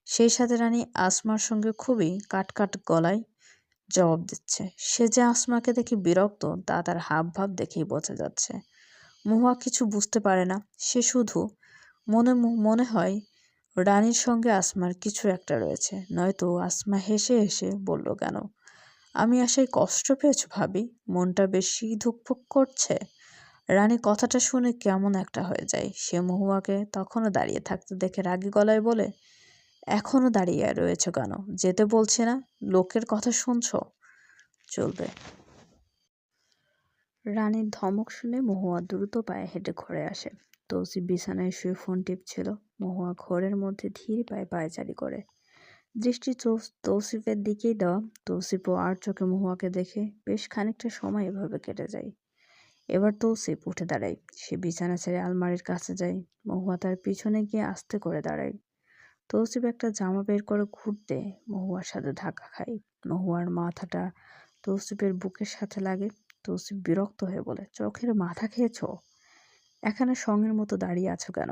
সেই সাথে রানী আসমার সঙ্গে খুবই কাটকাট গলায় জবাব দিচ্ছে। সে যে আসমাকে দেখে বিরক্ত তা তার হাব ভাব দেখেই বোঝা যাচ্ছে। মহুয়া কিছু বুঝতে পারে না। সে শুধু মনে হয় রানীর সঙ্গে আসমার কিছু একটা রয়েছে। নয়তো আসমা হেসে হেসে বলল, কেন আমি আশায় কষ্ট পেয়েছ ভাবি? মনটা বেশি ধুকপুক করছে? রানী কথাটা শুনে কেমন একটা হয়ে যায়। সে মহুয়াকে তখনও দাঁড়িয়ে থাকতে দেখে রাগী গলায় বলে, এখনো দাঁড়িয়ে রয়েছে কেন? যেতে বলছি না? লোকের কথা শুনছো? চলবে। রানীর ধমক শুনে মহুয়া দ্রুত পায়ে হেঁটে ঘরে আসে। তৌসিফ বিছানায় শুয়ে ফোন টিপছিল। মহুয়া ঘরের মধ্যে ধীর পায়ে পায়চারি করে। দৃষ্টি তৌসিফের দিকেই দেওয়া। তৌসিফও আর চোখে মহুয়াকে দেখে বেশ খানিকটা সময় এভাবে কেটে যায়। এবার তৌসিফ উঠে দাঁড়ায়। সে বিছানা ছেড়ে আলমারির কাছে যায়। মহুয়া তার পিছনে গিয়ে আস্তে করে দাঁড়ায়। তৌসিফ একটা জামা বের করে ঘুরতে মহুয়ার সাথে ধাক্কা খায়। মহুয়ার মাথাটা তৌসিফের বুকের সাথে লাগে। তৌসিফ বিরক্ত হয়ে বলে, চোখের মাথা খেয়েছো? এখানে সঙ্গের মতো দাঁড়িয়ে আছো কেন?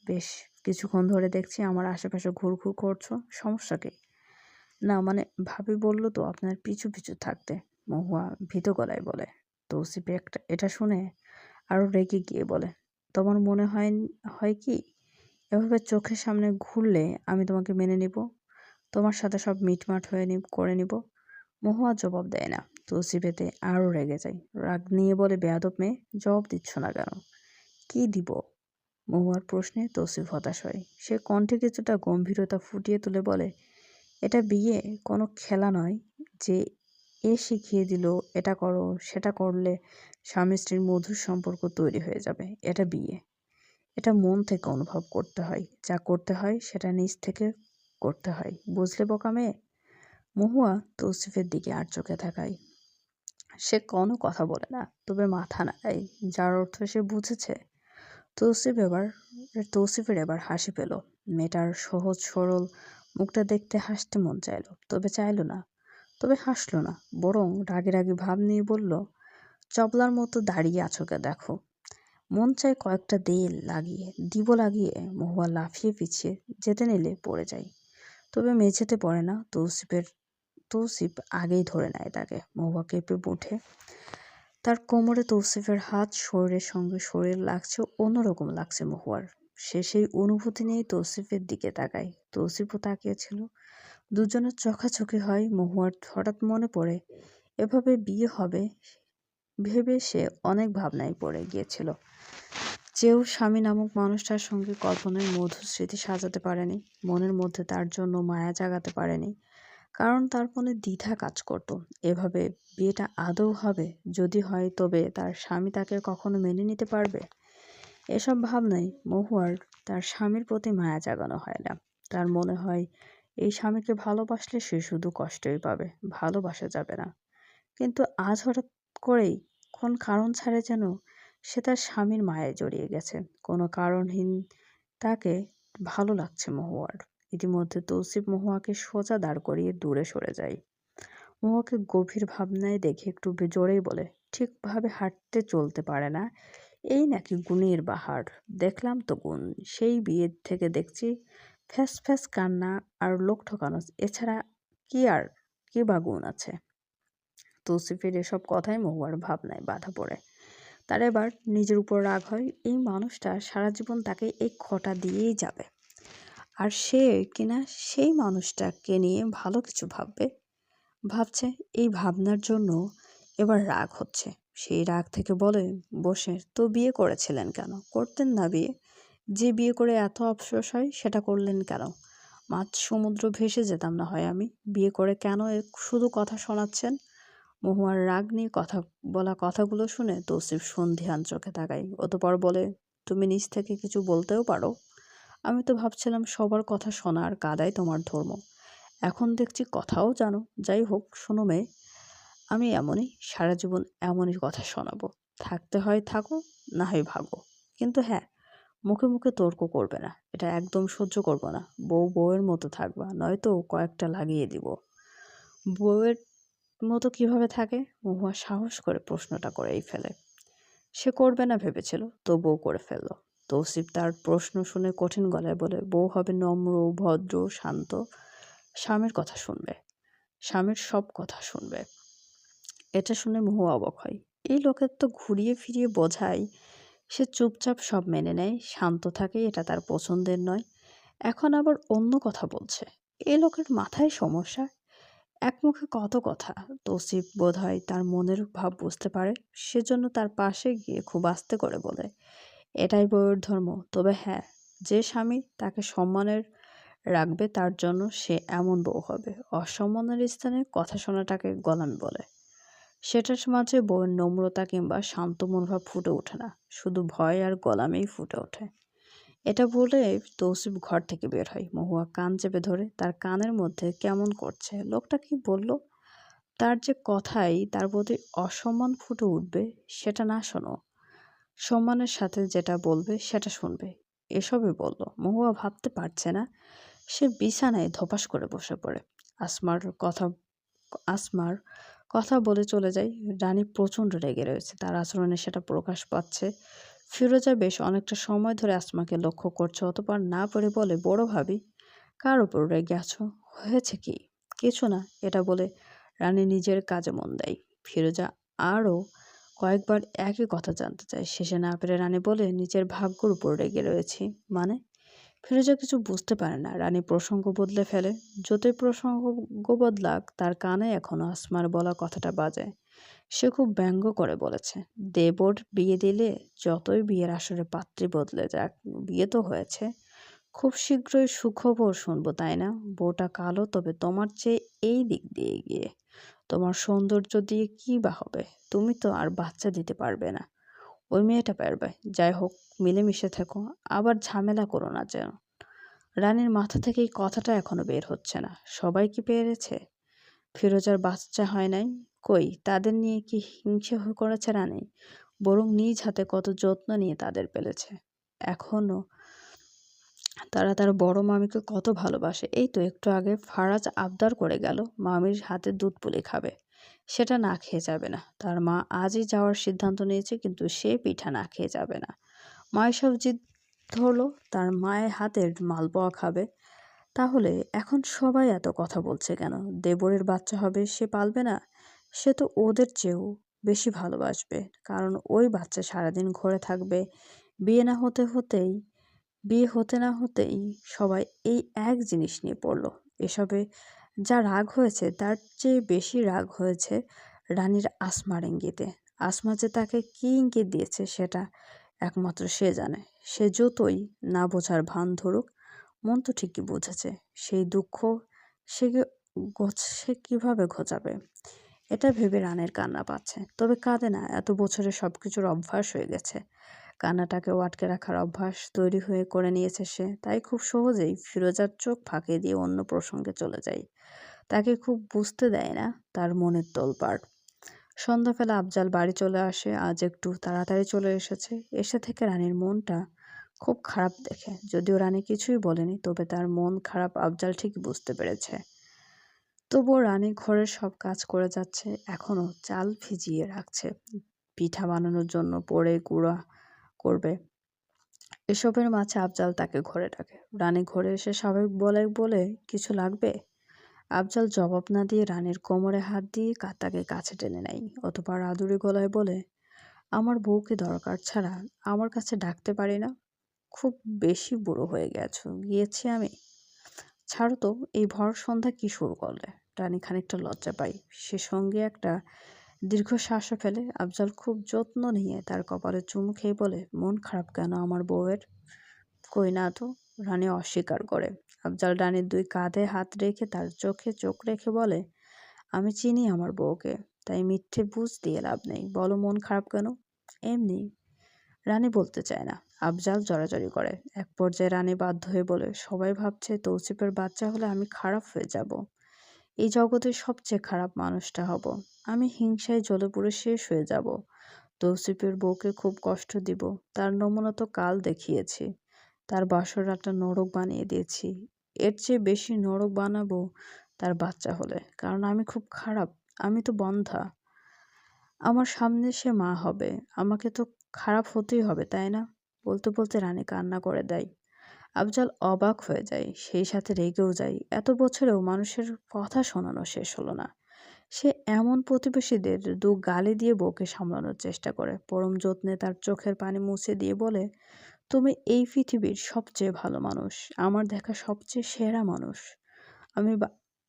বেশ কিছুক্ষণ ধরে দেখছি আমার আশেপাশে ঘুরঘুর করছো, সমস্যা কি? না মানে ভাবি বলল তো আপনার পিছু পিছু থাকতে, মহুয়া ভীত গলায় বলে। তৌসিফ এটা শুনে আরো রেগে গিয়ে বলে, তোমার মনে হয় কি এভাবে চোখের সামনে ঘুরলে আমি তোমাকে মেনে নিব? তোমার সাথে সব মিটমাট করে নিব? মহুয়া জবাব দেয় না। তৌসিফ এতে আরো রেগে যায়। রাগ নিয়ে বলে, বেয়াদব মেয়ে, জবাব দিচ্ছ না কেন? কি দিব? মহুয়ার প্রশ্নে তৌসিফ হতাশ হয়। সে কণ্ঠে কিছুটা গম্ভীরতা ফুটিয়ে তুলে বলে, এটা বিয়ে কোনো খেলা নয় যে এ শিখিয়ে দিল এটা করো সেটা করলে স্বামী স্ত্রীর মধুর সম্পর্ক তৈরি হয়ে যাবে। এটা বিয়ে, এটা মন থেকে অনুভব করতে হয়, যা করতে হয় সেটা নিজ থেকে করতে হয়, বুঝলে বোকা মেয়ে? মহুয়া তৌসিফের দিকে আর চোখে তাকায়। সে কোনো কথা বলে না, তবে মাথা নাড়ায়, যার অর্থ সে বুঝেছে। তৌসিফ এবার তৌসিফের এবার হাসি পেল। মেয়েটার সহজ সরল মুখটা দেখতে হাসতে মন চাইলো, তবে চাইলো না, তবে হাসলো না, বরং রাগে রাগে ভাব নিয়ে বলল, চপলার মতো দাঁড়িয়ে আছো কে দেখো? মন চায় কয়েকটা লাগিয়ে মহুয়া লাফিয়ে পিছিয়ে যেতে নিলে পড়ে যায়, তবে মেঝেতে পড়ে না। তৌসিফ আগেই ধরে নেয় তাকে। মহুয়া কেঁপে উঠে। তার কোমরে তৌসিফের হাত, শরীরের সঙ্গে শরীর লাগছে, অন্যরকম লাগছে মহুয়ার। সে সেই অনুভূতি নিয়েই তৌসিফের দিকে তাকায়। তৌসিফও তাকিয়েছিল। দুজনের চোখাচোখি হয়। মহুয়ার হঠাৎ মনে পড়ে এভাবে বিয়ে হবে ভেবে সে অনেক ভাবনায় পড়ে গিয়েছিল। যেও স্বামী নামক মানুষটার সঙ্গে কল্পনায় মধুর স্মৃতি সাজাতে পারেনি, মনের মধ্যে তার জন্য মায়া জাগাতে পারেনি, কারণ তার মনে দ্বিধা কাজ করত। এভাবে বিয়েটা আদৌ হবে? যদি হয় তবে তার স্বামী তাকে কখনো মেনে নিতে পারবে? এসব ভাবনায় মহুয়ার তার স্বামীর প্রতি মায়া জাগানো হয় না। তার মনে হয় এই স্বামীকে ভালোবাসলে সে শুধু কষ্টই পাবে, ভালোবাসা যাবে না। কিন্তু আজ হঠাৎ করেই কোন কারণ ছাড়া যেন সে তার স্বামীর মায়ায় জড়িয়ে গেছে। কোনো কারণহীন তাকে ভালো লাগছে মহুয়ার। ইতিমধ্যে তৌসিফ মহুয়াকে সোজা দাঁড় করিয়ে দূরে সরে যায়। মহুয়াকে গভীর ভাবনায় দেখে একটু জোরেই বলে, ঠিকভাবে হাঁটতে চলতে পারে না, এই নাকি গুণের বাহার? দেখলাম তো গুণ, সেই বিয়ের থেকে দেখছি ফ্যাস ফ্যাস কান্না আর লোক ঠকানো, এছাড়া কি বা গুণ আছে? তৌসিফের এসব কথায় মহুয়ার ভাবনায় বাধা পড়ে। তার এবার নিজের উপর রাগ হয়। এই মানুষটা সারা জীবন তাকে এই খোঁটা দিয়েই যাবে, আর সে কিনা সেই মানুষটাকে নিয়ে ভালো কিছু ভাবছে। এই ভাবনার জন্য এবার রাগ হচ্ছে। সেই রাগ থেকে বলে বসে, তো বিয়ে করেছিলেন কেন? করতেন না বিয়ে? যে বিয়ে করে এত আফসোস হয় সেটা করলেন কেন? মাছ সমুদ্র ভেসে যেতাম না হয় আমি, বিয়ে করে কেন শুধু কথা শোনাচ্ছেন? মহুয়ার রাগ নিয়ে কথাগুলো শুনে তৌসিফ সন্ধিহান চোখে তাকায়। অতঃপর বলে, তুমি নিজ থেকে কিছু বলতেও পারো। আমি তো ভাবছিলাম সবার কথা শোনা আর কাদাই তোমার ধর্ম, এখন দেখছি কথাও জানো। যাই হোক, শোনো মেয়ে, আমি এমনই, সারা জীবন এমনই কথা শোনাবো। থাকতে হয় থাকো, না হয় ভাগো, কিন্তু হ্যাঁ, মুখে মুখে তর্ক করবে না, এটা একদম সহ্য করবো না। বউয়ের মতো থাকবা, নয়তো কয়েকটা লাগিয়ে দিব। বউয়ের মতো কিভাবে থাকে? মহুয়া সাহস করে প্রশ্নটা করেই ফেলে। সে করবে না ভেবেছিল, তবুও করে ফেলল। তৌসিফ তার প্রশ্ন শুনে কঠিন গলায় বলে, বউ হবে নম্র, ভদ্র, শান্ত, স্বামীর কথা শুনবে, স্বামীর সব কথা শুনবে। এটা শুনে মহুয়া অবাক হয়। এই লোকের তো ঘুরিয়ে ফিরিয়ে বোঝায় সে চুপচাপ সব মেনে নেয়, শান্ত থাকে, এটা তার পছন্দের নয়। এখন আবার অন্য কথা বলছে। এই লোকের মাথায় সমস্যা। একমুখে কত কথা। তৌসিফ বোধহয় তার মনের ভাব বুঝতে পারে, সেজন্য তার পাশে গিয়ে খুব আস্তে করে বলে, এটাই বউয়ের ধর্ম। তবে হ্যাঁ, যে স্বামী তাকে সম্মানের রাখবে তার জন্য সে এমন বউ হবে। অসম্মানের স্থানে কথা শোনাটাকে গোলামি বলে। সেটার মাঝে বউয়ের নম্রতা কিংবা শান্ত মনোভাব ফুটে ওঠে না, শুধু ভয় আর গোলামিই ফুটে ওঠে। এটা বলে তৌসিফ ঘর থেকে বের হয়। মহুয়া কান চেপে ধরে, তার কানের মধ্যে কেমন করছে। লোকটা কি বলল? তার যে কথাই তার প্রতি অসম্মান ফুটে উঠবে সেটা না শোনো, সম্মানের সাথে যেটা বলবে সেটা শুনবে, এসবই বলল। মহুয়া ভাবতে পারছে না সে বিছানায় ধপাস করে বসে পড়ে। আসমার কথা আসমার কথা বলে চলে যায়। রানী প্রচণ্ড রেগে রয়েছে, তার আচরণে সেটা প্রকাশ পাচ্ছে। ফিরোজা বেশ অনেকটা সময় ধরে আসমাকে লক্ষ্য করছে, অতঃপর না পড়ে বলে, বড় ভাবি, কার ওপর রেগে আছো? হয়েছে কি? কিছু না, এটা বলে রানী নিজের কাজে মন দেয়। ফিরোজা আরও কয়েকবার একই কথা জানতে চায়। শেষে না পেরে রানী বলে, নিজের ভাগ্যর উপর রেগে রয়েছি মানে? ফিরোজা কিছু বুঝতে পারে না। রানী প্রসঙ্গ বদলে ফেলে। যতই প্রসঙ্গ বদলাক, তার কানে এখনো আসমার বলা কথাটা বাজে। সে খুব ব্যঙ্গ করে বলেছে, দেবর বিয়ে দিলে যতই বিয়ের আসরে পাত্রী বদলে যাক, বিয়ে তো হয়েছে। খুব শীঘ্রই সুখবর শুনবো, তাই না? বউটা কালো, তবে তোমার চেয়ে এই দিক দিয়ে এগিয়ে। তোমার সৌন্দর্য দিয়ে কি বা হবে? তুমি তো আর বাচ্চা দিতে পারবে না, ওই মেয়েটা পারবে। যাই হোক, মিলেমিশে থেকো, আবার ঝামেলা করো না যেন। রানীর মাথা থেকে এই কথাটা এখনো বের হচ্ছে না। সবাই কি পেরেছে? ফিরোজার বাচ্চা হয় নাই? কই, তাদের নিয়ে কি হিংসে করেছে রানী? বরং নিজ হাতে কত যত্ন নিয়ে তাদের পেলেছে। এখনো তারা তার বড় মামিকে কত ভালোবাসে। এই তো একটু আগে ফারাজ আবদার করে গেল মামির হাতে দুধ পুলি খাবে, সেটা না খেয়ে যাবে না। তার মা আজই যাওয়ার সিদ্ধান্ত নিয়েছে, কিন্তু সে পিঠা না খেয়ে যাবে না। মা এসব জিদ ধরলো, তার মায়ের হাতের মালপোয়া খাবে। তাহলে এখন সবাই এত কথা বলছে কেন? দেবরের বাচ্চা হবে, সে পালবে না? সে তো ওদের চেয়েও বেশি ভালোবাসবে, কারণ ওই বাচ্চা সারাদিন ঘরে থাকবে। বিয়ে না হতে হতেই বিয়ে হতে না হতেই সবাই এই এক জিনিস নিয়ে পড়ল। এসবে যা রাগ হয়েছে, তার চেয়ে বেশি রাগ হয়েছে রানীর আসমার ইঙ্গিতে। আসমা যে তাকে কী ইঙ্গিত দিয়েছে সেটা একমাত্র সে জানে। সে যতই না বোঝার ভান ধরুক, মন তো ঠিকই বুঝেছে। সেই দুঃখ সে সে কিভাবে ঘোচাবে, এটা ভেবে রানের কান্না পাচ্ছে। তবে কাঁদে না, এত বছরে সবকিছুর অভ্যাস হয়ে গেছে। কান্নাটাকেও আটকে রাখার অভ্যাস তৈরি হয়ে করে নিয়েছে সে। তাই খুব সহজেই ফিরোজার চোখ ফাঁকি দিয়ে অন্য প্রসঙ্গে চলে যায়। তাকে খুব বুঝতে দেয় না তার মনের তোলপাড়। সন্ধ্যাবেলা আফজাল বাড়ি চলে আসে। আজ একটু তাড়াতাড়ি চলে এসেছে। এসে থেকে রানীর মনটা খুব খারাপ দেখে। যদিও রানী কিছুই বলেনি, তবে তার মন খারাপ আফজাল ঠিক বুঝতে পেরেছে। তবুও রানী ঘরের সব কাজ করে যাচ্ছে, এখনো চাল ভিজিয়ে রাখছে, পিঠা বানানোর জন্য পড়ে গুঁড়া করবে। এসবের মাঝে আফজাল তাকে ঘরে ডাকে। রানী ঘরে এসে স্বাভাবিক বলে, কিছু লাগবে? আফজাল জবাব না দিয়ে রানীর কোমরে হাত দিয়ে তাকে কাছে টেনে নেয়। অতঃপর আদুরে গলায় বলে, আমার বউকে দরকার ছাড়া আমার কাছে ডাকতে পারি না? খুব বেশি বুড়ো হয়ে গিয়েছি আমি? ছাড়ো তো, এই ভর সন্ধ্যা কি শুরু করলে? রানী খানিকটা লজ্জা পায়। সে সঙ্গে একটা দীর্ঘশ্বাসও ফেলে। আফজাল খুব যত্ন নিয়ে তার কপালে চুমু খেয়ে বলে, মন খারাপ কেন আমার বউয়ের? কই না তো। রানী অস্বীকার করে। আফজাল রানীর দুই কাঁধে হাত রেখে তার চোখে চোখ রেখে বলে, আমি চিনি আমার বউকে, তাই মিথ্যে বুঝ দিয়ে লাভ নেই। বলো, মন খারাপ কেন? এমনি। রানী বলতে চায় না। আফজাল জড়াজড়ি করে। এক পর্যায়ে রানী বাধ্য হয়ে বলে, সবাই ভাবছে তৌসিফের বাচ্চা হলে আমি খারাপ হয়ে যাব, এই জগতের সবচেয়ে খারাপ মানুষটা হব। আমি হিংসায় জ্বলে পুড়ে শেষ হয়ে যাব। তৌসিফের বউকে খুব কষ্ট দিব। তার নমুনা তো কাল দেখিয়েছি। তার বাসর রাতটা নরক বানিয়ে দিয়েছি। এর চেয়ে বেশি নরক বানাবো তার বাচ্চা হলে, কারণ আমি খুব খারাপ। আমি তো বন্ধ্যা। আমার সামনে সে মা হবে, আমাকে তো খারাপ হতেই হবে, তাই না? বলতে বলতে রানী কান্না করে দেয়। আফজাল অবাক হয়ে যায়, সেই সাথে রেগেও যায়। এত বছরেও মানুষের কথা শোনানো শেষ হলো না। সে এমন প্রতিবেশীদের দু গালি দিয়ে বউকে সামলানোর চেষ্টা করে। পরম যত্নে তার চোখের পানি মুছে দিয়ে বলে, তুমি এই পৃথিবীর সবচেয়ে ভালো মানুষ, আমার দেখা সবচেয়ে সেরা মানুষ। আমি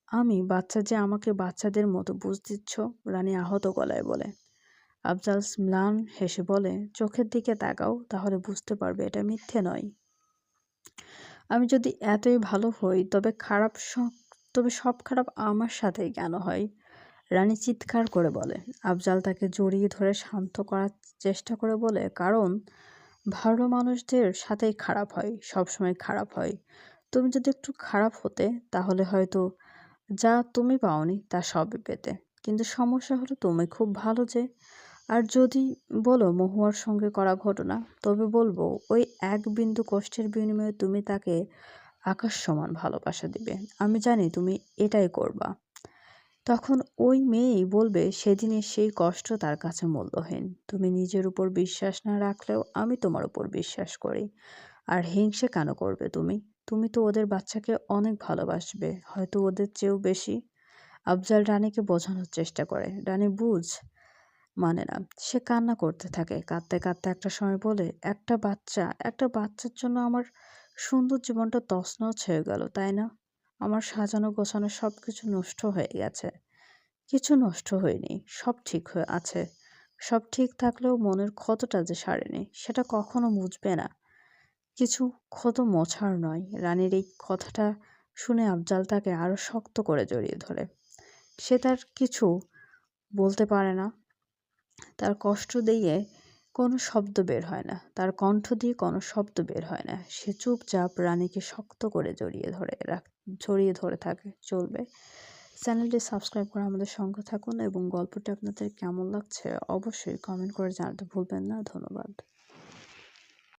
আমি বাচ্চা যে আমাকে বাচ্চাদের মতো বুঝ দিচ্ছ? রানী আহত গলায় বলে। আফজাল ম্লান হেসে বলে, চোখের দিকে তাকাও, তাহলে বুঝতে পারবে এটা মিথ্যে নয়। আমি যদি এতই ভালো হই, তবে সব খারাপ আমার সাথেই কেন হয়? রানী চিৎকার করে বলে। আফজাল তাকে জড়িয়ে ধরে শান্ত করার চেষ্টা করে বলে, কারণ ভালো মানুষদের সাথেই খারাপ হয়, সবসময় খারাপ হয়। তুমি যদি একটু খারাপ হতে, তাহলে হয়তো যা তুমি পাওনি তা সবই পেতে। কিন্তু সমস্যা হলো তুমি খুব ভালো যে। আর যদি বলো মহুয়ার সঙ্গে করা ঘটনা, তবে বলবো ওই এক বিন্দু কষ্টের বিনিময়ে তুমি তাকে আকাশ সমান ভালোবাসা দিবে। আমি জানি তুমি এটাই করবা। তখন ওই মেয়েই বলবে সেদিনের সেই কষ্ট তার কাছে মূল্যহীন। তুমি নিজের উপর বিশ্বাস না রাখলেও আমি তোমার উপর বিশ্বাস করি। আর হিংসে কেন করবে তুমি? তুমি তো ওদের বাচ্চাকে অনেক ভালোবাসবে, হয়তো ওদের চেয়েও বেশি। আফজাল রানীকে বোঝানোর চেষ্টা করে, রানী বুঝ। মানে না। সে কান্না করতে থাকে। কাঁদতে, কাঁদতে একটা সময় বলে, একটা বাচ্চার জন্য আমার সুন্দর জীবনটা তছনছ হয়ে গেল, তাই না? আমার সাজানো গোছানো সবকিছু নষ্ট হয়ে গেছে। কিছু নষ্ট হয়নি। সব ঠিক হয়ে আছে। সব ঠিক থাকলেও মনের ক্ষতটা যে সারেনি, সেটা কখনো মুছবে না। কিছু ক্ষত মোছার নয়। রানীর এই কথাটা শুনে আফজাল তাকে আরো শক্ত করে জড়িয়ে ধরে। সে তার কিছু বলতে পারে না। তার কষ্ট দিয়ে কোনো শব্দ বের হয় না। তার কণ্ঠ দিয়ে কোনো শব্দ বের হয় না। সে চুপচাপ রানীকে শক্ত করে জড়িয়ে ধরে থাকে। চলবে। চ্যানেলটি সাবস্ক্রাইব করে আমাদের সঙ্গে থাকুন এবং গল্পটি আপনাদের কেমন লাগছে অবশ্যই কমেন্ট করে জানাতে ভুলবেন না। ধন্যবাদ।